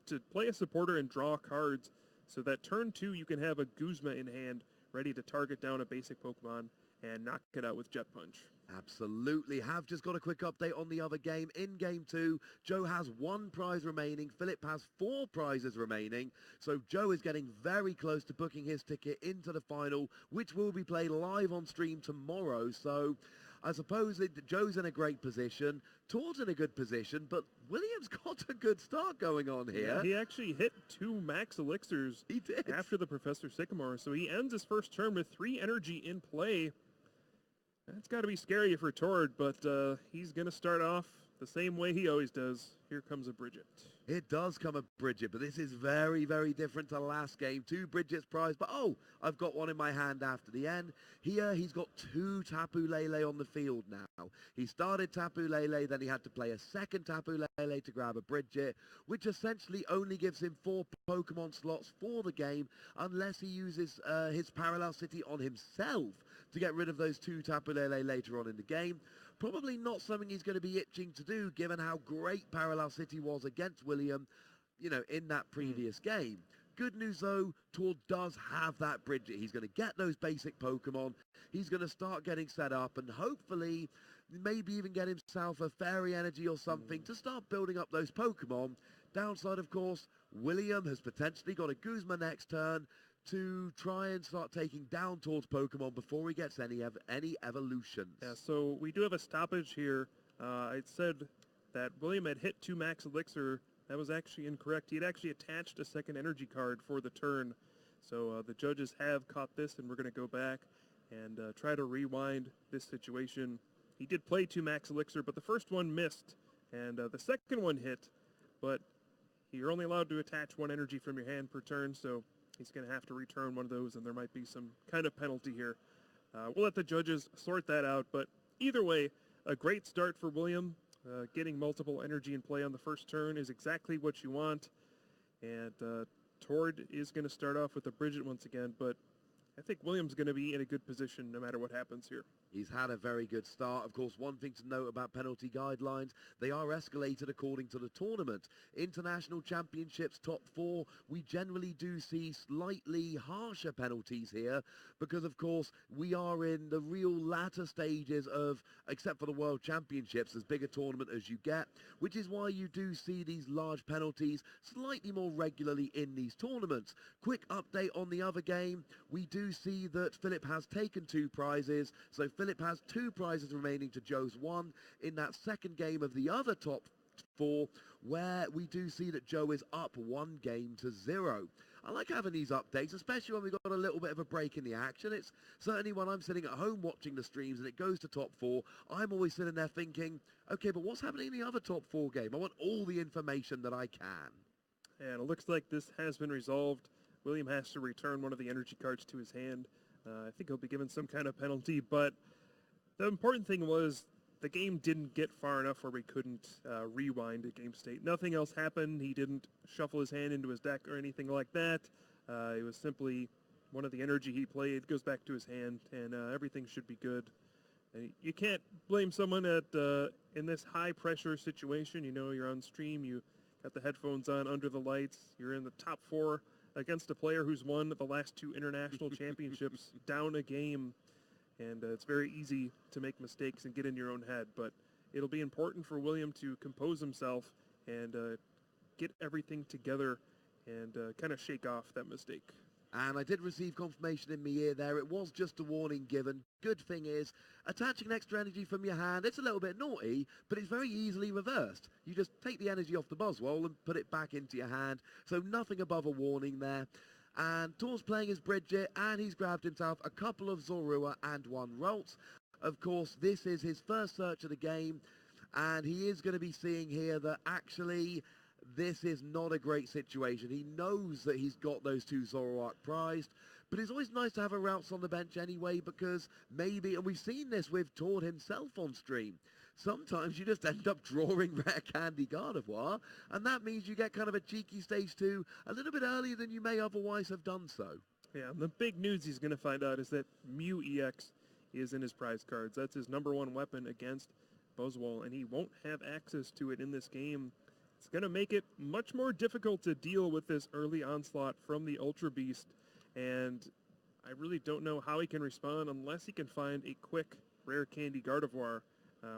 to play a supporter and draw cards, so that turn 2 you can have a Guzma in hand ready to target down a basic Pokemon and knock it out with Jet Punch. Absolutely. Have just got a quick update on the other game. In game 2, Joe has 1 prize remaining. Philip has 4 prizes remaining. So Joe is getting very close to booking his ticket into the final, which will be played live on stream tomorrow. So I suppose that Joe's in a great position. Tord's in a good position, but William's got a good start going on here. Yeah, he actually hit 2 Max Elixirs He did. after the Professor Sycamore. So he ends his first turn with 3 energy in play. That's got to be scary for Tord, but he's going to start off the same way he always does. Here comes a Bridget. It does come a Bridget, but this is very, very different to last game. 2 Bridget's prize, but I've got one in my hand after the end. Here, he's got 2 Tapu Lele on the field now. He started Tapu Lele, then he had to play a second Tapu Lele to grab a Bridget, which essentially only gives him 4 Pokemon slots for the game, unless he uses his Parallel City on himself to get rid of those 2 Tapu Lele later on in the game. Probably not something he's going to be itching to do, given how great Parallel City was against William, in that previous game. Good news, though, Tord does have that Bridget. He's going to get those basic Pokemon. He's going to start getting set up, and hopefully maybe even get himself a Fairy Energy or something to start building up those Pokemon. Downside, of course, William has potentially got a Guzma next turn to try and start taking down Tord's Pokemon before he gets any evolutions. Yeah, so we do have a stoppage here. I said that William had hit 2 Max Elixir. That was actually incorrect. He had actually attached a second energy card for the turn. So the judges have caught this, and we're going to go back and try to rewind this situation. He did play 2 Max Elixir, but the first one missed, and the second one hit, but you're only allowed to attach 1 energy from your hand per turn, so he's going to have to return one of those, and there might be some kind of penalty here. We'll let the judges sort that out, but either way, a great start for William. Getting multiple energy in play on the first turn is exactly what you want, and Tord is going to start off with a Bridget once again, but I think William's going to be in a good position no matter what happens here. He's had a very good start. Of course, one thing to note about penalty guidelines, they are escalated according to the tournament. International Championships top 4, we generally do see slightly harsher penalties here because, of course, we are in the real latter stages of, except for the World Championships, as big a tournament as you get, which is why you do see these large penalties slightly more regularly in these tournaments. Quick update on the other game. We do see that Philip has taken 2 prizes, so Philip has 2 prizes remaining to Joe's 1 in that second game of the other top 4, where we do see that Joe is up 1 game to 0. I like having these updates, especially when we've got a little bit of a break in the action. It's certainly when I'm sitting at home watching the streams and it goes to top 4, I'm always sitting there thinking, okay, but what's happening in the other top 4 game? I want all the information that I can. And it looks like this has been resolved. William has to return one of the energy cards to his hand. I think he'll be given some kind of penalty, but the important thing was the game didn't get far enough where we couldn't rewind at game state. Nothing else happened. He didn't shuffle his hand into his deck or anything like that. It was simply one of the energy he played goes back to his hand, and everything should be good. And you can't blame someone in this high-pressure situation. You know, you're on stream, you got the headphones on under the lights, you're in the top 4 against a player who's won the last 2 international championships, down a game. And it's very easy to make mistakes and get in your own head. But it'll be important for William to compose himself and get everything together and kind of shake off that mistake. And I did receive confirmation in my ear there. It was just a warning given. Good thing is, attaching an extra energy from your hand, it's a little bit naughty, but it's very easily reversed. You just take the energy off the Buzzwole and put it back into your hand. So nothing above a warning there. And Tor's playing his Bridget, and he's grabbed himself a couple of Zorua and 1 Ralts. Of course, this is his first search of the game, and he is going to be seeing here that actually this is not a great situation. He knows that he's got those 2 Zoroark prized, but it's always nice to have a Ralts on the bench anyway, because maybe, and we've seen this with Tor himself on stream, sometimes you just end up drawing Rare Candy Gardevoir, and that means you get kind of a cheeky stage 2 a little bit earlier than you may otherwise have done so. Yeah, and the big news he's going to find out is that Mew-EX is in his prize cards. That's his #1 weapon against Buzzwole, and he won't have access to it in this game. It's going to make it much more difficult to deal with this early onslaught from the Ultra Beast, and I really don't know how he can respond unless he can find a quick Rare Candy Gardevoir.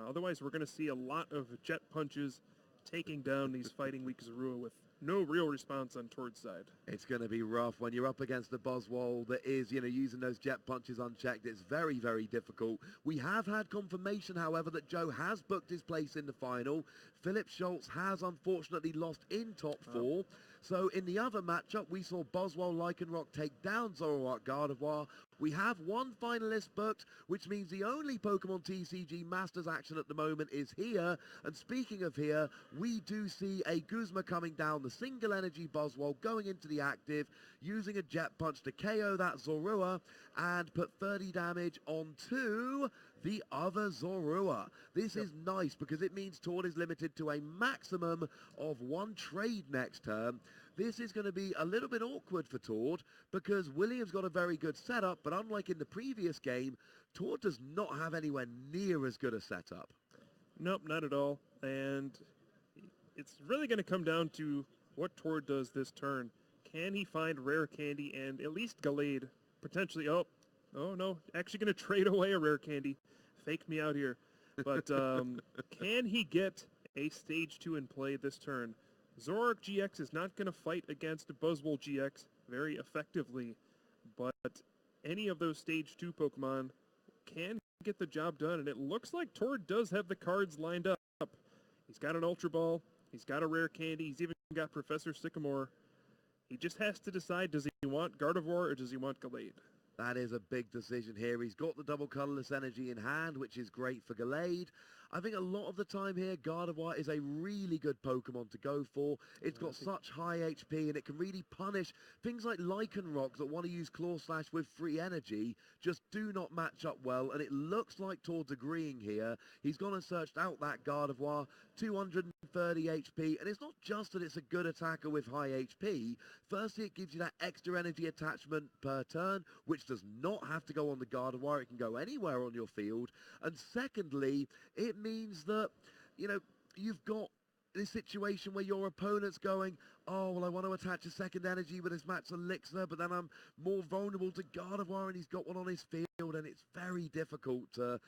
Otherwise, we're going to see a lot of jet punches taking down these fighting weak Zorua with no real response on Tord's side. It's going to be rough when you're up against the Buzzwole that is, using those jet punches unchecked. It's very, very difficult. We have had confirmation, however, that Joe has booked his place in the final. Philip Schultz has unfortunately lost in top 4. So in the other matchup, we saw Buzzwole Lycanroc take down Zoroark Gardevoir. We have 1 finalist booked, which means the only Pokemon TCG Masters action at the moment is here. And speaking of here, we do see a Guzma coming down the single energy Buzzwole, going into the active, using a Jet Punch to KO that Zorua and put 30 damage onto the other Zorua. This is nice because it means Tord is limited to a maximum of 1 trade next turn. This is going to be a little bit awkward for Tord because William's got a very good setup, but unlike in the previous game, Tord does not have anywhere near as good a setup. Nope, not at all. And it's really going to come down to what Tord does this turn. Can he find Rare Candy and at least Gallade? Potentially, oh no, actually going to trade away a Rare Candy. Faked me out here. But can he get a Stage 2 in play this turn? Zoroark GX is not going to fight against Buzzwole GX very effectively, but any of those Stage 2 Pokemon can get the job done, and it looks like Tord does have the cards lined up. He's got an Ultra Ball, he's got a Rare Candy, he's even got Professor Sycamore. He just has to decide, does he want Gardevoir or does he want Gallade? That is a big decision here. He's got the double colorless energy in hand, which is great for Gallade. I think a lot of the time here, Gardevoir is a really good Pokemon to go for. It's got such high HP, and it can really punish things like Lycanroc that want to use Claw Slash with free energy, just do not match up well, and it looks like Tord's agreeing here. He's gone and searched out that Gardevoir, 230 HP, and it's not just that it's a good attacker with high HP. Firstly, it gives you that extra energy attachment per turn, which does not have to go on the Gardevoir. It can go anywhere on your field. And secondly, it means that, you've got this situation where your opponent's going, oh, well, I want to attach a second energy with his Max Elixir, but then I'm more vulnerable to Gardevoir, and he's got one on his field, and it's very difficult to,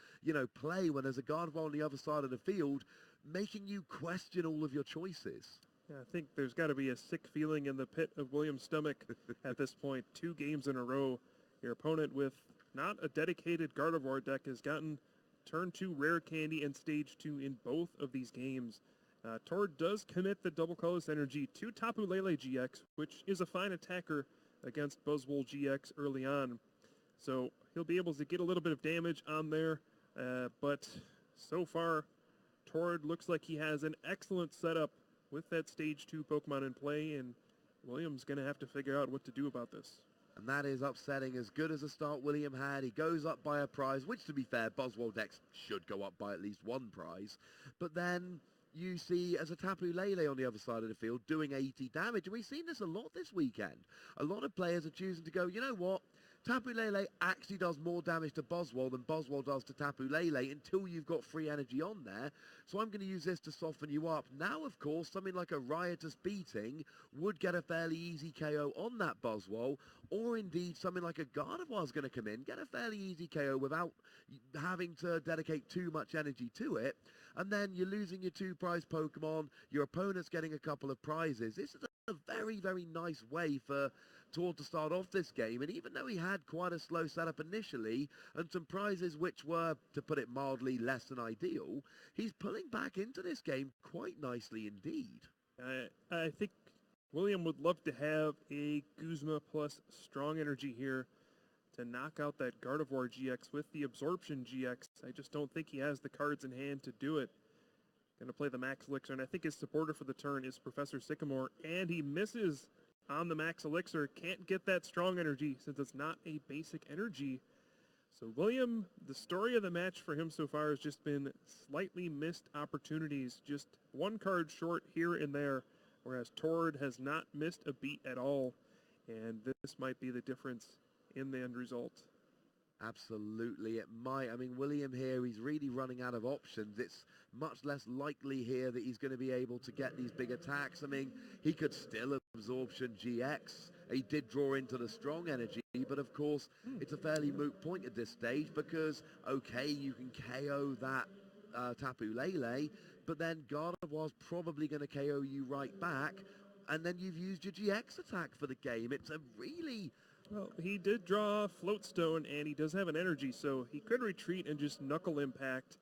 play when there's a Gardevoir on the other side of the field, making you question all of your choices. Yeah, I think there's got to be a sick feeling in the pit of William's stomach at this point. 2 games in a row, your opponent with not a dedicated Gardevoir deck has gotten turn 2 Rare Candy and Stage 2 in both of these games. Tord does commit the double colorless energy to Tapu Lele GX, which is a fine attacker against Buzzwole GX early on. So he'll be able to get a little bit of damage on there, but so far, Tord looks like he has an excellent setup with that Stage 2 Pokemon in play, and William's going to have to figure out what to do about this. And that is upsetting. As good as a start William had, he goes up by a prize, which to be fair, Buzzwole decks should go up by at least one prize. But then you see as a Tapu Lele on the other side of the field doing 80 damage. And we've seen this a lot this weekend. A lot of players are choosing to go, you know what? Tapu Lele actually does more damage to Buzzwole than Buzzwole does to Tapu Lele until you've got free energy on there. So I'm going to use this to soften you up. Now, of course, something like a Riotous Beating would get a fairly easy KO on that Buzzwole, or indeed something like a Gardevoir is going to come in, get a fairly easy KO without having to dedicate too much energy to it. And then you're losing your 2 prize Pokemon, your opponent's getting a couple of prizes. This is a very, very nice way for Tord to start off this game, and even though he had quite a slow setup initially and some prizes which were, to put it mildly, less than ideal, he's pulling back into this game quite nicely indeed. I think William would love to have a Guzma plus strong energy here to knock out that Gardevoir GX with the Absorption GX. I just don't think he has the cards in hand to do it. Going to play the Max Elixir, and I think his supporter for the turn is Professor Sycamore, and he misses on the Max Elixir. Can't get that strong energy since it's not a basic energy. So William, the story of the match for him so far has just been slightly missed opportunities, just one card short here and there, whereas Tord has not missed a beat at all, and this might be the difference in the end result. Absolutely, it might. I mean, William here, he's really running out of options. It's much less likely here that he's going to be able to get these big attacks. I mean, he could still Absorption GX. He did draw into the strong energy, but of course, it's a fairly moot point at this stage because, okay, you can KO that Tapu Lele, but then Gardevoir's probably going to KO you right back, and then you've used your GX attack for the game. It's a really... Well, he did draw Floatstone, and he does have an energy, so he could retreat and just Knuckle Impact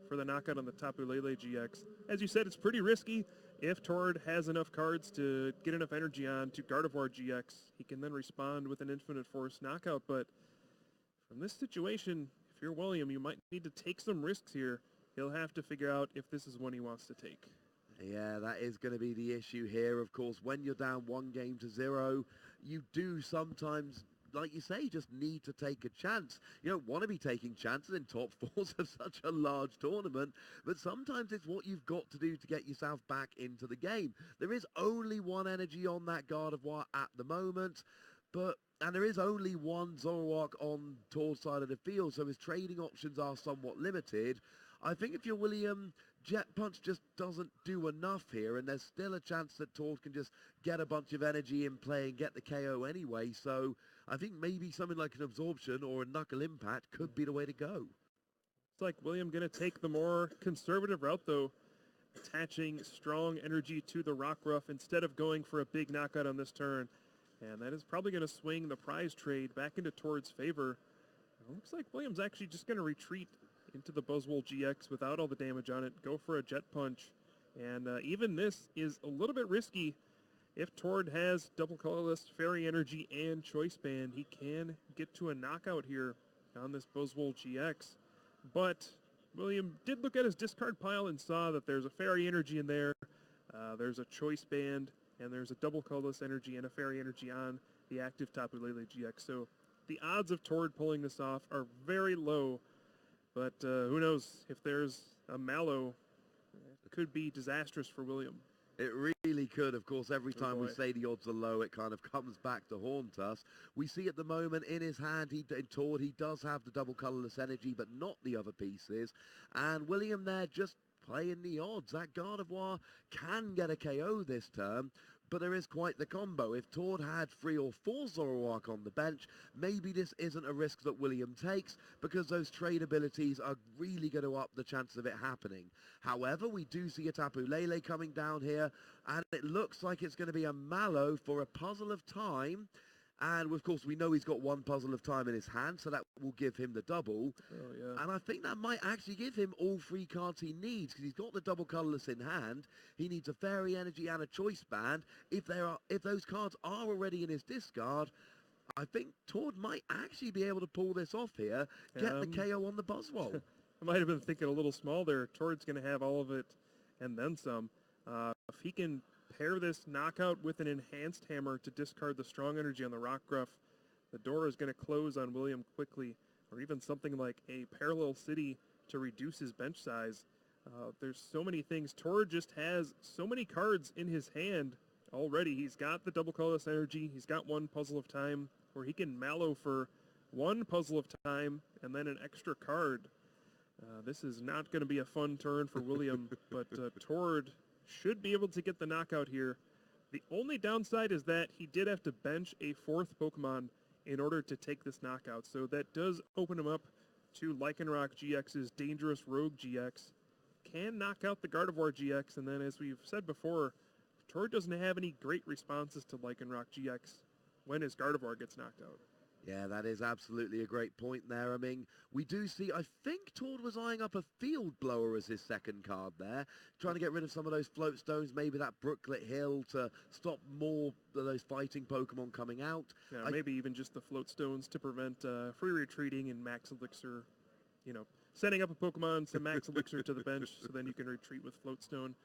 for the knockout on the Tapu Lele GX. As you said, it's pretty risky. If Tord has enough cards to get enough energy on to Gardevoir GX, he can then respond with an Infinite Force knockout. But from this situation, if you're William, you might need to take some risks here. He'll have to figure out if this is one he wants to take. Yeah, that is going to be the issue here. Of course, when you're down 1-0, you do sometimes, like you say, just need to take a chance. You don't want to be taking chances in top fours of such a large tournament, but sometimes it's what you've got to do to get yourself back into the game. There is only one energy on that Gardevoir at the moment, and there is only one Zoroark on Tord's side of the field, so his trading options are somewhat limited. I think if you're William, Jet Punch just doesn't do enough here, and there's still a chance that Tord can just get a bunch of energy in play and get the KO anyway, so I think maybe something like an Absorption or a Knuckle Impact could be the way to go. It's like William going to take the more conservative route, though, attaching strong energy to the Rockruff instead of going for a big knockout on this turn, and that is probably going to swing the prize trade back into Tord's favor. It looks like William's actually just going to retreat into the Buzzwole GX without all the damage on it, go for a Jet Punch, and even this is a little bit risky. If Tord has double colorless, Fairy Energy, and Choice Band, he can get to a knockout here on this Buzzwole GX, but William did look at his discard pile and saw that there's a Fairy Energy in there, there's a Choice Band, and there's a double colorless energy and a Fairy Energy on the active Tapu Lele GX, so the odds of Tord pulling this off are very low. But who knows, if there's a Mallow, it could be disastrous for William. It really could. Of course, every time we say the odds are low, it kind of comes back to haunt us. We see at the moment in his hand, in Tord, he does have the double colorless energy, but not the other pieces. And William there just playing the odds. That Gardevoir can get a KO this turn, but there is quite the combo. If Tord had 3 or 4 Zoroark on the bench, maybe this isn't a risk that William takes because those trade abilities are really going to up the chances of it happening. However, we do see a Tapu Lele coming down here, and it looks like it's going to be a Mallow for a puzzle of time. And, of course, we know he's got one Puzzle of Time in his hand, so that will give him the double. Oh, yeah. And I think that might actually give him all 3 cards he needs, because he's got the double colorless in hand. He needs a Fairy Energy and a Choice Band. If those cards are already in his discard, I think Tord might actually be able to pull this off here, get the KO on the Buzzwole. I might have been thinking a little small there. Tord's going to have all of it and then some. If he can pair this knockout with an enhanced hammer to discard the strong energy on the Rockruff, the door is going to close on William quickly, or even something like a parallel city to reduce his bench size. There's so many things. Tord just has so many cards in his hand already. He's got the double colorless energy. He's got one Puzzle of Time where he can mallow for one Puzzle of Time and then an extra card. This is not going to be a fun turn for William, but Tord should be able to get the knockout here. The only downside is that he did have to bench a 4th Pokemon in order to take this knockout, so that does open him up to Lycanroc GX's Dangerous Rogue GX. Can knock out the Gardevoir GX, and then as we've said before, Tord doesn't have any great responses to Lycanroc GX when his Gardevoir gets knocked out. Yeah, that is absolutely a great point there. I mean, we do see, I think Tord was eyeing up a Field Blower as his second card there, trying to get rid of some of those float stones, maybe that Brooklet Hill to stop more of those fighting Pokemon coming out. Yeah, maybe even just the float stones to prevent free retreating and Max Elixir, setting up a Pokemon to Max Elixir to the bench so then you can retreat with float stone.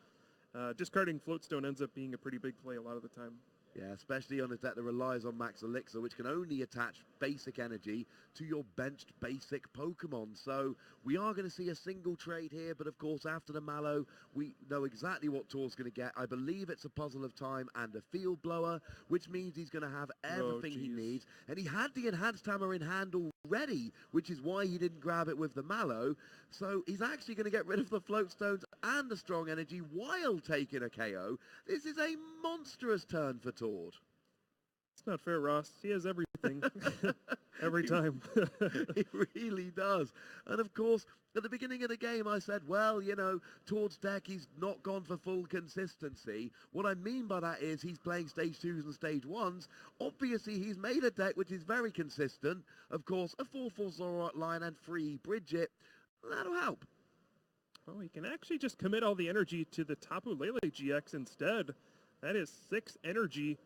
Discarding float stone ends up being a pretty big play a lot of the time. Yeah, especially on a deck that relies on Max Elixir, which can only attach basic energy to your benched basic Pokemon. So we are going to see a single trade here, but of course after the Mallow, we know exactly what Tord's going to get. I believe it's a Puzzle of Time and a Field Blower, which means he's going to have everything he needs. And he had the Enhanced Hammer in hand already, which is why he didn't grab it with the Mallow. So he's actually going to get rid of the Float Stones and the Strong Energy while taking a KO. This is a monstrous turn for Tord. It's not fair, Ross. He has everything. Every time. He really does. And of course, at the beginning of the game, I said, well, Tord's deck, he's not gone for full consistency. What I mean by that is he's playing stage 2s and stage 1s. Obviously, he's made a deck which is very consistent. Of course, a 4/4 Zoroark line and free Bridget. That'll help. Oh, he can actually just commit all the energy to the Tapu Lele GX instead. That is 6 energy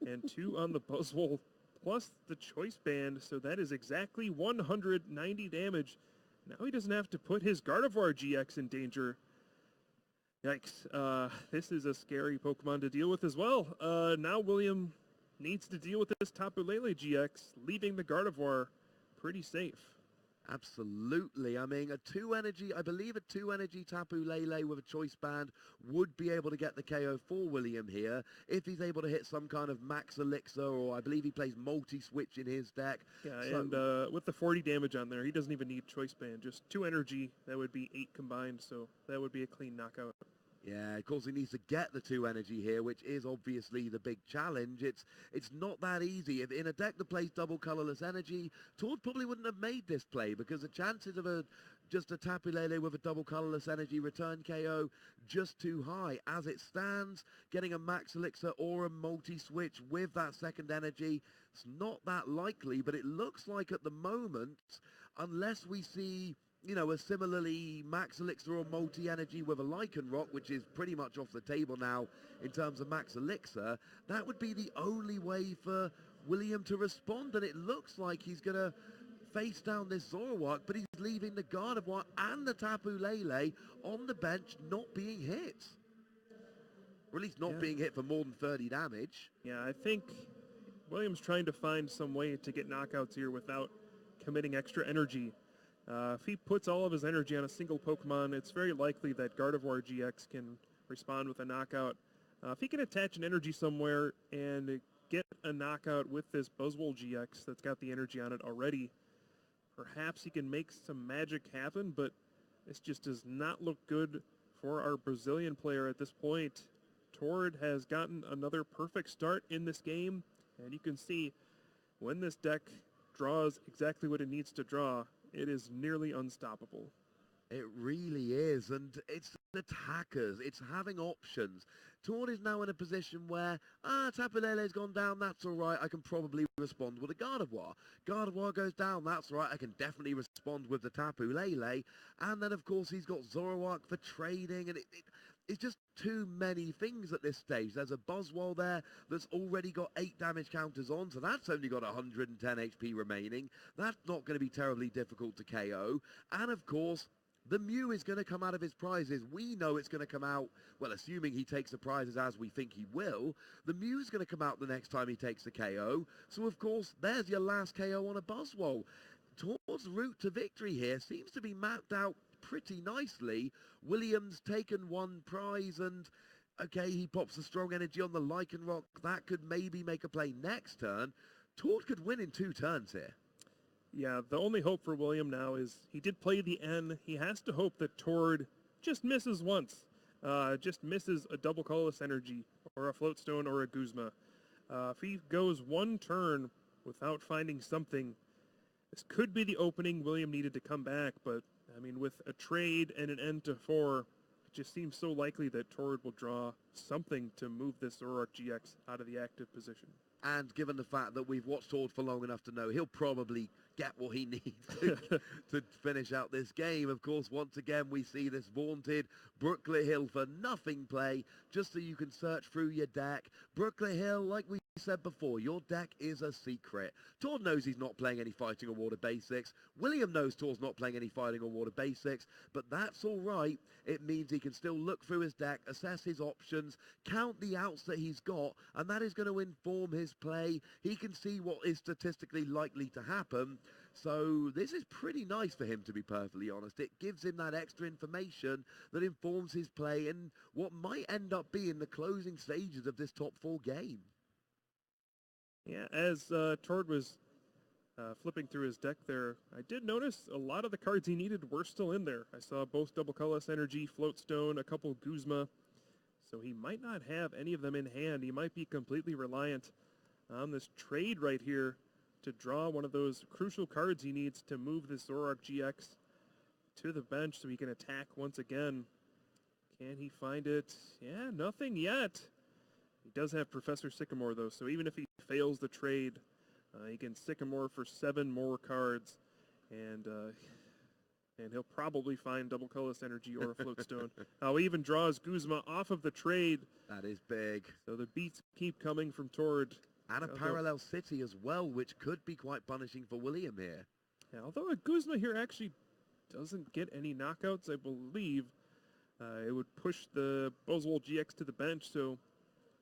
and 2 on the Buzzwole, plus the Choice Band, so that is exactly 190 damage. Now he doesn't have to put his Gardevoir GX in danger. Yikes. This is a scary Pokemon to deal with as well. Now William needs to deal with this Tapu Lele GX, leaving the Gardevoir pretty safe. Absolutely. I mean, I believe a 2-energy Tapu Lele with a Choice Band would be able to get the KO for William here if he's able to hit some kind of Max Elixir, or I believe he plays Multi-Switch in his deck. Yeah, and with the 40 damage on there, he doesn't even need Choice Band. Just 2 energy, that would be 8 combined, so that would be a clean knockout. Yeah, of course he needs to get the 2 energy here, which is obviously the big challenge. It's not that easy. If in a deck that plays double colorless energy, Tord probably wouldn't have made this play, because the chances of just a Tapu Lele with a double colorless energy return KO just too high. As it stands, getting a Max Elixir or a multi-switch with that second energy, it's not that likely, but it looks like at the moment, unless we see a similarly Max Elixir or multi-energy with a Lycanroc, which is pretty much off the table now in terms of Max Elixir, that would be the only way for William to respond. And it looks like he's going to face down this Zoroark, but he's leaving the Gardevoir and the Tapu Lele on the bench not being hit. Or at least not being hit for more than 30 damage. Yeah, I think William's trying to find some way to get knockouts here without committing extra energy. If he puts all of his energy on a single Pokemon, it's very likely that Gardevoir GX can respond with a knockout. If he can attach an energy somewhere and get a knockout with this Buzzwole GX that's got the energy on it already, perhaps he can make some magic happen, but this just does not look good for our Brazilian player at this point. Tord has gotten another perfect start in this game, and you can see when this deck draws exactly what it needs to draw, it is nearly unstoppable. It really is, and it's attackers. It's having options. Tord is now in a position where, Tapu Lele's gone down, that's all right, I can probably respond with a Gardevoir. Gardevoir goes down, that's all right, I can definitely respond with the Tapu Lele. And then, of course, he's got Zoroark for trading, and it's just too many things at this stage. There's a Buzzwole there that's already got 8 damage counters on, so that's only got 110 HP remaining. That's not going to be terribly difficult to KO. And, of course, the Mew is going to come out of his prizes. We know it's going to come out, well, assuming he takes the prizes as we think he will. The Mew is going to come out the next time he takes the KO. So, of course, there's your last KO on a Buzzwole. Tord's route to victory here seems to be mapped out pretty nicely. William's taken one prize and, okay, he pops a strong energy on the Lycanroc. That could maybe make a play next turn. Tord could win in 2 turns here. Yeah, the only hope for William now is he did play the N. He has to hope that Tord just misses once. Just misses a double colorless energy or a Floatstone or a Guzma. If he goes 1 turn without finding something, this could be the opening William needed to come back. But, I mean, with a trade and an N to 4, it just seems so likely that Tord will draw something to move this Zoroark GX out of the active position. And given the fact that we've watched Tord for long enough to know he'll probably get what he needs to finish out this game. Of course, once again, we see this vaunted Brooklet Hill for nothing play, just so you can search through your deck. Brooklet Hill, like we said before, your deck is a secret. Tord knows he's not playing any Fighting or Water Basics. William knows Tord's not playing any Fighting or Water Basics, but that's all right. It means he can still look through his deck, assess his options, count the outs that he's got, and that is going to inform his play. He can see what is statistically likely to happen. So this is pretty nice for him, to be perfectly honest. It gives him that extra information that informs his play in what might end up being the closing stages of this top 4 game. Yeah, as Tord was flipping through his deck there, I did notice a lot of the cards he needed were still in there. I saw both double colorless energy, Floatstone, a couple Guzma. So he might not have any of them in hand. He might be completely reliant on this trade right here to draw one of those crucial cards he needs to move this Zoroark GX to the bench so he can attack once again. Can he find it? Yeah, nothing yet. He does have Professor Sycamore, though, so even if he fails the trade, he can Sycamore for 7 more cards, and he'll probably find double colorless energy or a Floatstone. He even draws Guzma off of the trade. That is big. So the beats keep coming from Tord. And a parallel city as well, which could be quite punishing for William here. Yeah, although a Guzma here actually doesn't get any knockouts, I believe. It would push the Buzzwole GX to the bench, so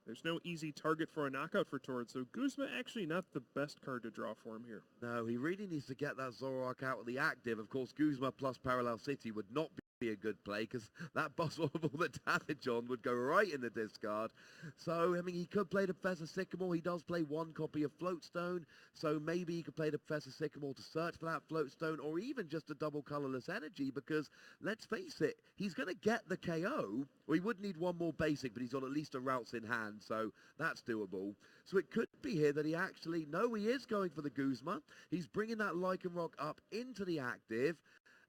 there's no easy target for a knockout for Tord. So Guzma actually not the best card to draw for him here. No, he really needs to get that Zoroark out of the active. Of course, Guzma plus Parallel City would not be a good play because that Buzzwole with all the damage on would go right in the discard. So, I mean, he could play the Professor Sycamore. He does play 1 copy of Floatstone, so maybe he could play the Professor Sycamore to search for that Floatstone, or even just a double colorless energy, because let's face it, he's going to get the KO. Well, he would need 1 more basic, but he's got at least a routes in hand, so that's doable. So it could be here that he actually, no, he is going for the Guzma. He's bringing that Lycanroc up into the active,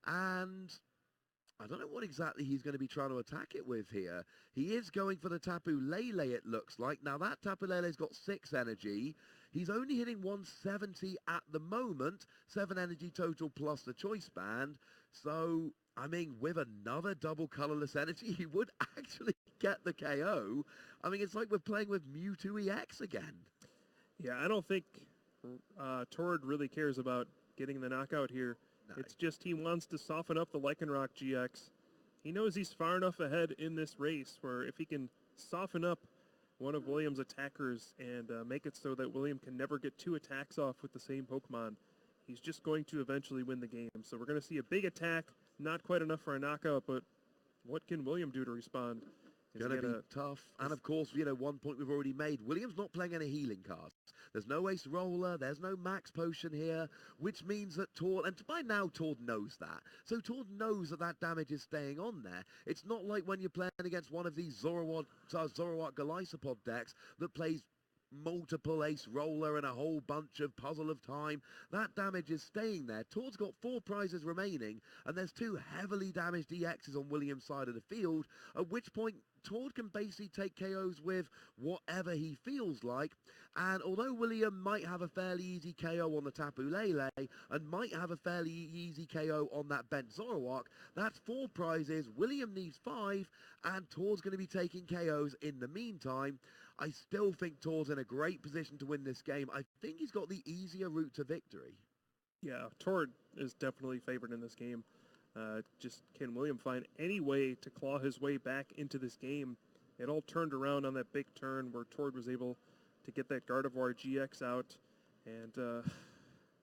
and I don't know what exactly he's going to be trying to attack it with here. He is going for the Tapu Lele, it looks like. Now, that Tapu Lele's got 6 energy. He's only hitting 170 at the moment. 7 energy total plus the choice band. So, I mean, with another double colorless energy, he would actually get the KO. I mean, it's like we're playing with Mew-EX again. Yeah, I don't think Tord really cares about getting the knockout here. No. It's just he wants to soften up the Lycanroc GX. He knows he's far enough ahead in this race where if he can soften up one of William's attackers and make it so that William can never get 2 attacks off with the same Pokemon, he's just going to eventually win the game. So we're going to see a big attack, not quite enough for a knockout, but what can William do to respond? Going to be tough. And of course, you know, one point we've already made. William's not playing any healing cards. There's no Ace Roller. There's no Max Potion here, which means that Tord, and by now Tord knows that. So Tord knows that that damage is staying on there. It's not like when you're playing against one of these Zoroark Golisopod decks that plays multiple ace roller and a whole bunch of puzzle of time, that damage is staying there. Tord's got 4 prizes remaining, and there's 2 heavily damaged EXs on William's side of the field, at which point Tord can basically take KOs with whatever he feels like. And although William might have a fairly easy KO on the Tapu Lele and might have a fairly easy KO on that bent Zoroark, that's 4 prizes. William needs 5, and Tord's going to be taking KOs in the meantime. I still think Tord's in a great position to win this game. I think he's got the easier route to victory. Yeah, Tord is definitely favored in this game. Just can William find any way to claw his way back into this game? It all turned around on that big turn where Tord was able to get that Gardevoir GX out. And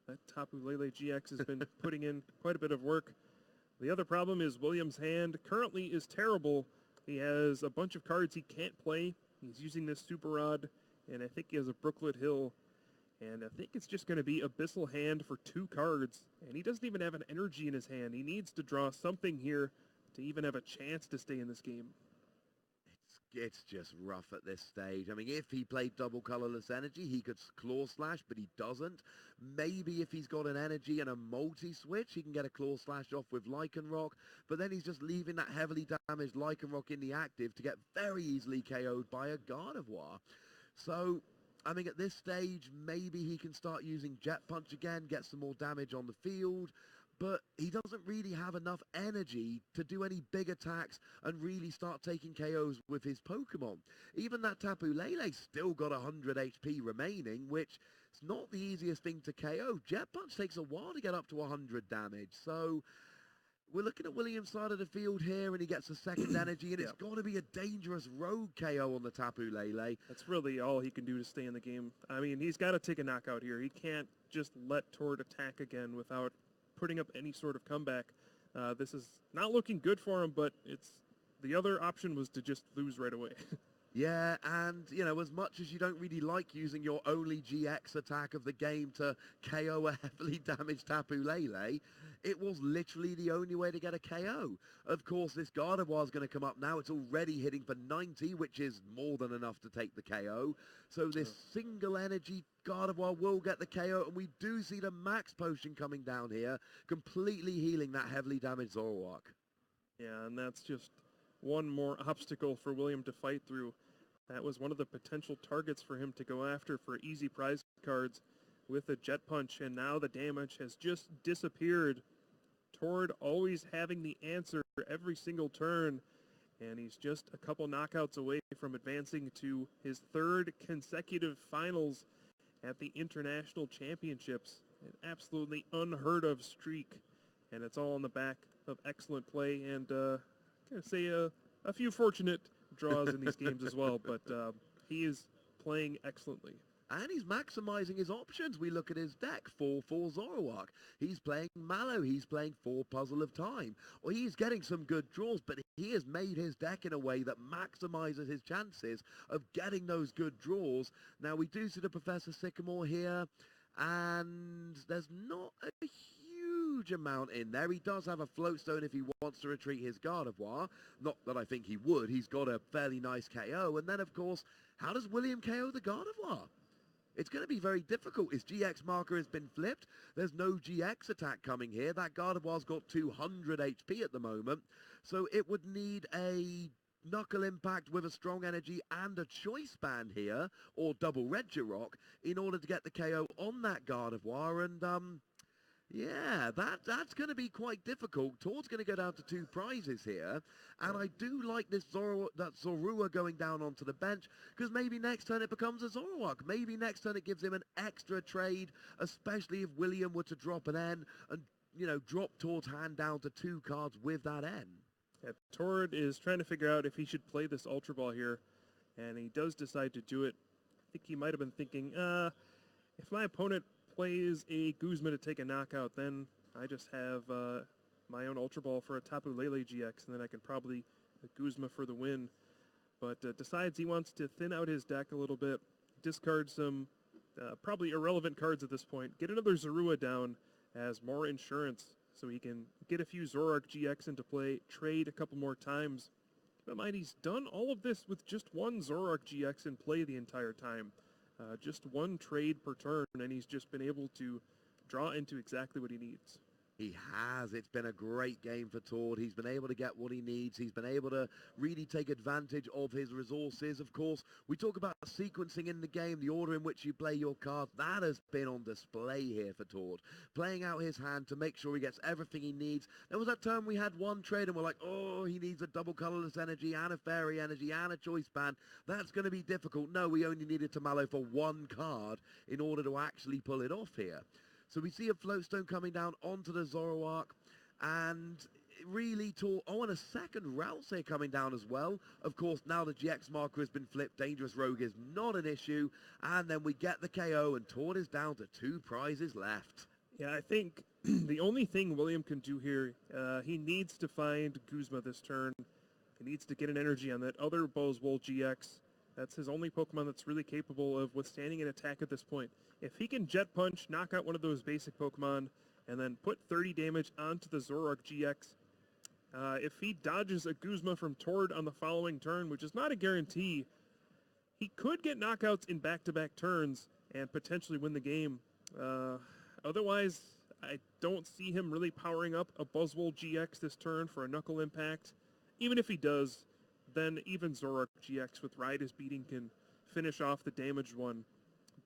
that Tapu Lele GX has been putting in quite a bit of work. The other problem is William's hand currently is terrible. He has a bunch of cards he can't play. He's using this Super Rod, and I think he has a Brooklet Hill. And I think it's just going to be Abyssal Hand for 2 cards. And he doesn't even have an energy in his hand. He needs to draw something here to even have a chance to stay in this game. It's just rough at this stage. I mean, if he played double colorless energy, he could Claw Slash, but he doesn't. Maybe if he's got an energy and a multi-switch, he can get a Claw Slash off with Lycanroc, but then he's just leaving that heavily damaged Lycanroc in the active to get very easily KO'd by a Gardevoir. So, I mean, at this stage, maybe he can start using Jet Punch again, get some more damage on the field, but he doesn't really have enough energy to do any big attacks and really start taking KOs with his Pokemon. Even that Tapu Lele's still got 100 HP remaining, which is not the easiest thing to KO. Jet Punch takes a while to get up to 100 damage, so we're looking at William's side of the field here, and he gets a second energy, and it's got to be a dangerous rogue KO on the Tapu Lele. That's really all he can do to stay in the game. I mean, he's got to take a knockout here. He can't just let Tord attack again without putting up any sort of comeback. This is not looking good for him, but the other option was to just lose right away. Yeah, and, you know, as much as you don't really like using your only GX attack of the game to KO a heavily damaged Tapu Lele, it was literally the only way to get a KO. Of course, this Gardevoir is going to come up now. It's already hitting for 90, which is more than enough to take the KO. So this single energy Gardevoir will get the KO, and we do see the Max Potion coming down here, completely healing that heavily damaged Zoroark. Yeah, and that's just one more obstacle for William to fight through. That was one of the potential targets for him to go after for easy prize cards with a Jet Punch, and now the damage has just disappeared. Tord always having the answer every single turn, and he's just a couple knockouts away from advancing to his 3rd consecutive finals at the International Championships. An absolutely unheard of streak, and it's all on the back of excellent play and gonna say a few fortunate draws in these games as well, but he is playing excellently. And he's maximizing his options. We look at his deck, 4/4 Zoroark. He's playing Mallow. He's playing 4 Puzzle of Time. Well, he's getting some good draws, but he has made his deck in a way that maximizes his chances of getting those good draws. Now, we do see the Professor Sycamore here, and there's not a huge amount in there. He does have a Floatstone if he wants to retreat his Gardevoir. Not that I think he would. He's got a fairly nice KO. And then, of course, how does William KO the Gardevoir? It's going to be very difficult. His GX marker has been flipped. There's no GX attack coming here. That Gardevoir's got 200 HP at the moment. So it would need a Knuckle Impact with a strong energy and a Choice Band here, or double Regirock, in order to get the KO on that Gardevoir. And, yeah, that's going to be quite difficult. Tord's going to go down to 2 prizes here. And I do like this Zorua going down onto the bench, because maybe next turn it becomes a Zoroark. Maybe next turn it gives him an extra trade, especially if William were to drop an N and, you know, drop Tord's hand down to 2 cards with that N. Yeah, Tord is trying to figure out if he should play this Ultra Ball here, and he does decide to do it. I think he might have been thinking, if my opponent plays a Guzma to take a knockout, then I just have my own Ultra Ball for a Tapu Lele GX, and then I can probably Guzma for the win. But decides he wants to thin out his deck a little bit, discard some probably irrelevant cards at this point, get another Zorua down as more insurance so he can get a few Zoroark GX into play, trade a couple more times. Keep in mind, he's done all of this with just 1 Zoroark GX in play the entire time. Just one trade per turn, and he's just been able to draw into exactly what he needs. He has. It's been a great game for Tord. He's been able to get what he needs. He's been able to really take advantage of his resources. Of course, we talk about sequencing in the game, the order in which you play your cards. That has been on display here for Tord. Playing out his hand to make sure he gets everything he needs. There was that turn we had one trade and we're like, oh, he needs a double colorless energy and a fairy energy and a choice band. That's going to be difficult. No, we only needed to mallow for one card in order to actually pull it off here. So we see a Floatstone coming down onto the Zoroark, and really tall. Oh, and a second Rouse here coming down as well. Of course, now the GX marker has been flipped. Dangerous Rogue is not an issue. And then we get the KO, and Tord is down to 2 prizes left. Yeah, I think the only thing William can do here, he needs to find Guzma this turn. He needs to get an energy on that other Buzzwole GX. That's his only Pokemon that's really capable of withstanding an attack at this point. If he can Jet Punch, knock out one of those basic Pokemon, and then put 30 damage onto the Zoroark GX, if he dodges a Guzma from Tord on the following turn, which is not a guarantee, he could get knockouts in back-to-back turns and potentially win the game. Otherwise, I don't see him really powering up a Buzzwole GX this turn for a Knuckle Impact. Even if he does, then even Zoroark GX with Ride is Beating can finish off the damaged one.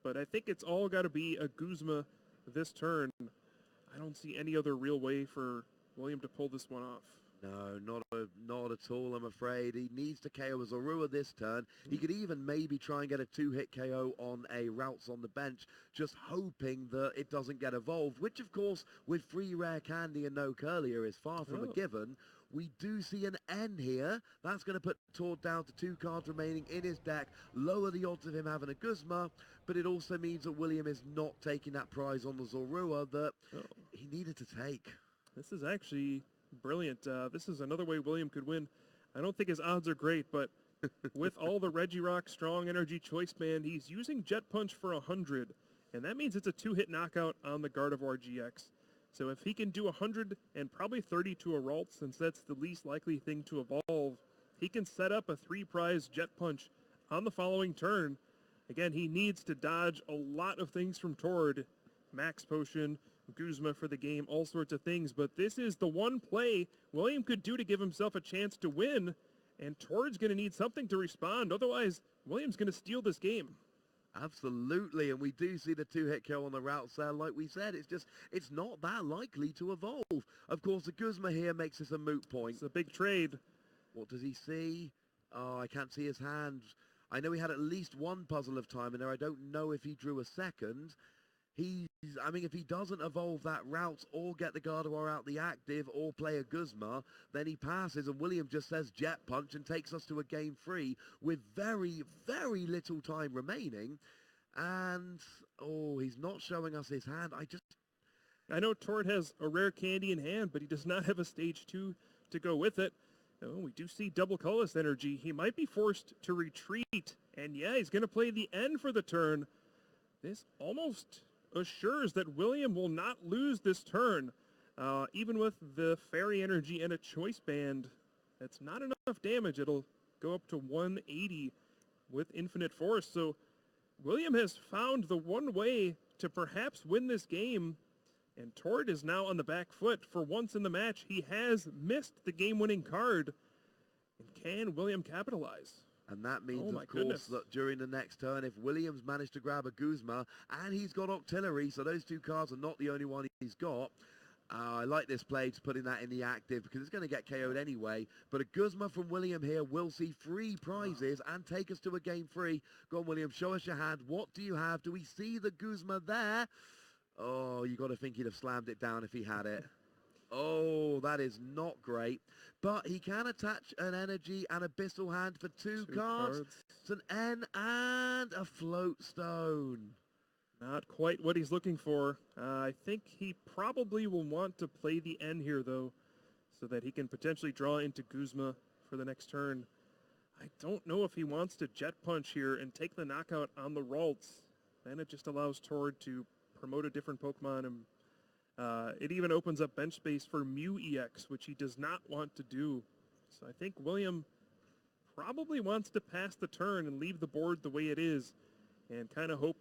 But I think it's all got to be a Guzma this turn. I don't see any other real way for William to pull this one off. No, not at all, I'm afraid. He needs to KO a Zorua this turn. He could even maybe try and get a 2-hit KO on a Routes on the bench, just hoping that it doesn't get evolved, which, of course, with free rare candy and no Curlier is far from a given. We do see an N here. That's going to put Tord down to 2 cards remaining in his deck, lower the odds of him having a Guzma, but it also means that William is not taking that prize on the Zorua that he needed to take. This is actually brilliant. This is another way William could win. I don't think his odds are great, but with all the Regirock Strong Energy Choice Band, he's using Jet Punch for 100, and that means it's a 2-hit knockout on the Gardevoir GX. So if he can do 100 and probably 30 to a Ralt, since that's the least likely thing to evolve, he can set up a 3-prize Jet Punch on the following turn. Again, he needs to dodge a lot of things from Tord. Max Potion, Guzma for the game, all sorts of things. But this is the one play William could do to give himself a chance to win. And Tord's going to need something to respond. Otherwise, William's going to steal this game. Absolutely, and we do see the 2-hit kill on the Routes there. Like we said, it's not that likely to evolve. Of course, the Guzma here makes this a moot point. It's a big trade. What does he see? Oh, I can't see his hand. I know he had at least one Puzzle of Time in there. I don't know if he drew a second. I mean, if he doesn't evolve that Route or get the Gardevoir out the active or play a Guzma, then he passes and William just says Jet Punch and takes us to a game 3 with very, very little time remaining. And, oh, he's not showing us his hand. I know Tord has a rare candy in hand, but he does not have a stage 2 to go with it. Oh, we do see double colorless energy. He might be forced to retreat. And yeah, he's going to play the N for the turn. This almost assures that William will not lose this turn. Even with the Fairy Energy and a Choice Band, that's not enough damage. It'll go up to 180 with Infinite Force. So William has found the one way to perhaps win this game, and Tord is now on the back foot. For once in the match, he has missed the game-winning card. And can William capitalize? And that means, of course, that during the next turn, if Williams managed to grab a Guzma, and he's got Octillery, so those 2 cards are not the only one he's got. I like this play, just putting that in the active, because it's going to get KO'd anyway. But a Guzma from William here will see 3 prizes and take us to a game 3. Go on, William, show us your hand. What do you have? Do we see the Guzma there? Oh, you got to think he'd have slammed it down if he had it. Oh, that is not great. But he can attach an energy and a Abyssal Hand for 2 cards. It's an N and a Floatstone. Not quite what he's looking for. I think he probably will want to play the N here, though, so that he can potentially draw into Guzma for the next turn. I don't know if he wants to Jet Punch here and take the knockout on the Ralts. Then it just allows Tord to promote a different Pokemon, and it even opens up bench space for Mew-EX, which he does not want to do. So I think William probably wants to pass the turn and leave the board the way it is. and kind of hope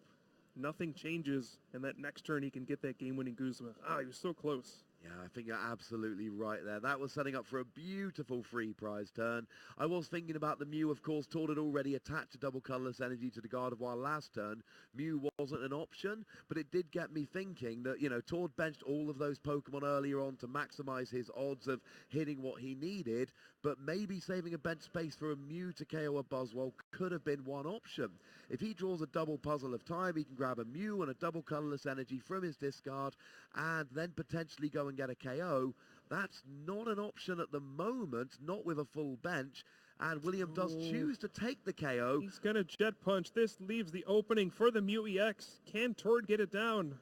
nothing changes, and that next turn he can get that game-winning Guzma. Ah, he was so close. Yeah, I think you're absolutely right there. That was setting up for a beautiful free prize turn. I was thinking about the Mew, of course. Tord had already attached a double colorless energy to the Gardevoir last turn. Mew wasn't an option, but it did get me thinking that, you know, Tord benched all of those Pokemon earlier on to maximize his odds of hitting what he needed, but maybe saving a bench space for a Mew to KO a Buzzwole could have been one option. If he draws a double Puzzle of Time, he can grab a Mew and a double colorless energy from his discard and then potentially go and get a KO. That's not an option at the moment, not with a full bench, and William does choose to take the KO. He's going to Jet Punch. This leaves the opening for the Mew-EX. Can Tord get it down?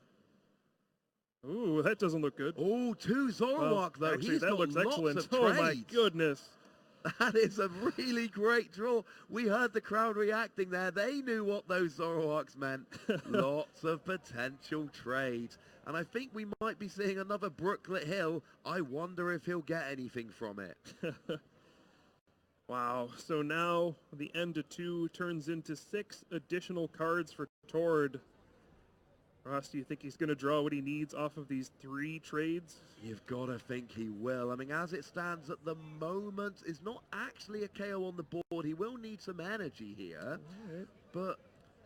Ooh, that doesn't look good. Oh, 2 Zoroark, though. Actually, He's that got looks lots excellent. of Oh, trades. my goodness. That is a really great draw. We heard the crowd reacting there. They knew what those Zoroarks meant. Lots of potential trades. And I think we might be seeing another Brooklet Hill. I wonder if he'll get anything from it. Wow. So now the end of 2 turns into 6 additional cards for Tord. Ross, do you think he's going to draw what he needs off of these 3 trades? You've got to think he will. I mean, as it stands at the moment, it's not actually a KO on the board. He will need some energy here. Right. But,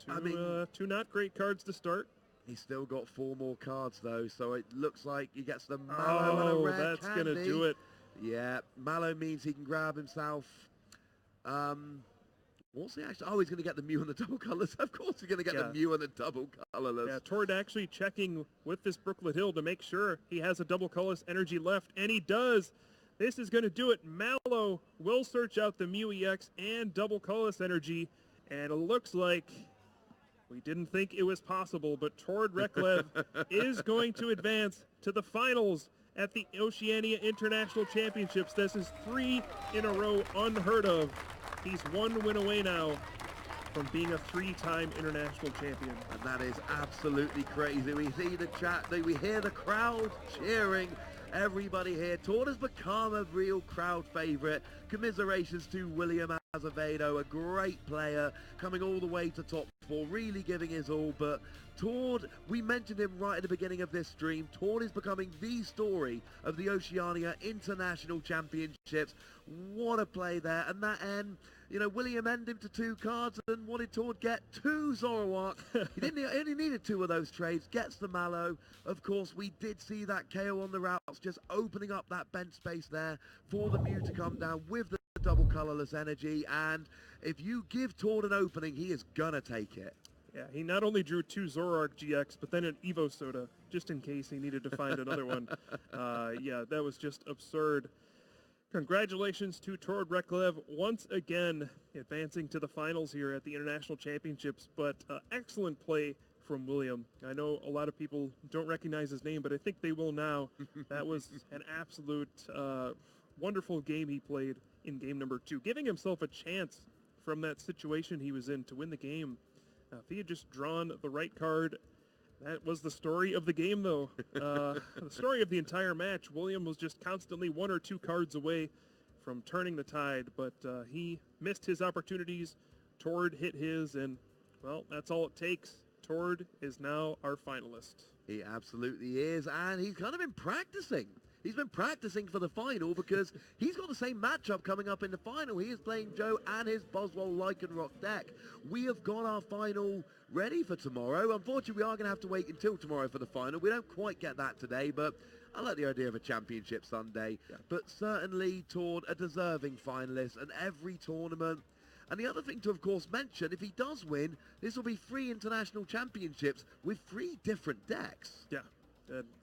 I 2 not great cards to start. He's still got 4 more cards, though, so it looks like he gets the Mallow and a rare that's candy. going to do it. Yeah, Mallow means he can grab himself... what's he actually... Oh, he's going to get the Mew and the double colors. Of course he's going to get the Mew and the double colorless. Yeah, Tord actually checking with this Brooklet Hill to make sure he has a double colorless energy left, and he does. This is going to do it. Mallow will search out the Mew-EX and double colorless energy, and it looks like we didn't think it was possible, but Tord Reklev is going to advance to the finals at the Oceania International Championships. This is 3 in a row, unheard of. He's 1 win away now from being a 3-time international champion. And that is absolutely crazy. We see the chat, we hear the crowd cheering. Everybody here. Tord has become a real crowd favorite. Commiserations to William Azevedo, a great player, coming all the way to top 4, really giving his all. But Tord, we mentioned him right at the beginning of this stream. Tord is becoming the story of the Oceania International Championships. What a play there. And that end, you know, William ended him to 2 cards, and what did Tord get? 2 Zoroark. He only needed 2 of those trades. Gets the Mallow. Of course, we did see that KO on the routes, just opening up that bench space there for the Mew to come down with the double colorless energy. And if you give Tord an opening, he is gonna take it. Yeah, he not only drew 2 Zoroark GX, but then an Evo Soda, just in case he needed to find another one. Yeah, that was just absurd. Congratulations to Tord Reklev, once again advancing to the finals here at the International Championships, but excellent play from William. I know a lot of people don't recognize his name, but I think they will now. That was an absolute wonderful game he played in game number 2, giving himself a chance from that situation he was in to win the game. If he had just drawn the right card, that was the story of the game, though. The story of the entire match. William was just constantly 1 or 2 cards away from turning the tide, but he missed his opportunities. Tord hit his, and, well, that's all it takes. Tord is now our finalist. He absolutely is, and he's kind of been practicing. He's been practicing for the final because he's got the same matchup coming up in the final. He is playing Joe and his Buzzwole Lycanroc deck. We have got our final ready for tomorrow. Unfortunately, we are going to have to wait until tomorrow for the final. We don't quite get that today, but I like the idea of a championship Sunday. Yeah. But certainly, Tord, a deserving finalist, and every tournament. And the other thing to, of course, mention, if he does win, this will be 3 international championships with 3 different decks. Yeah.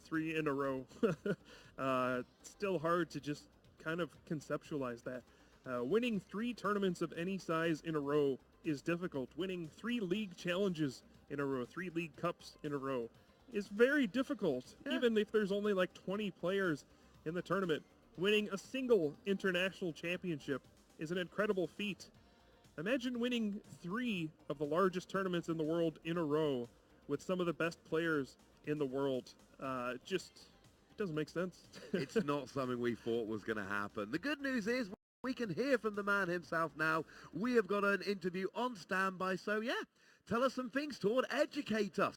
3 in a row. Still hard to just kind of conceptualize that. Winning 3 tournaments of any size in a row is difficult. Winning 3 league challenges in a row, 3 league cups in a row is very difficult. Yeah. Even if there's only like 20 players in the tournament, winning a single international championship is an incredible feat. Imagine winning 3 of the largest tournaments in the world in a row with some of the best players in the world. It doesn't make sense. It's not something we thought was going to happen. The good news is we can hear from the man himself now. We have got an interview on standby, so yeah, Tell us some things, Tord. Educate us.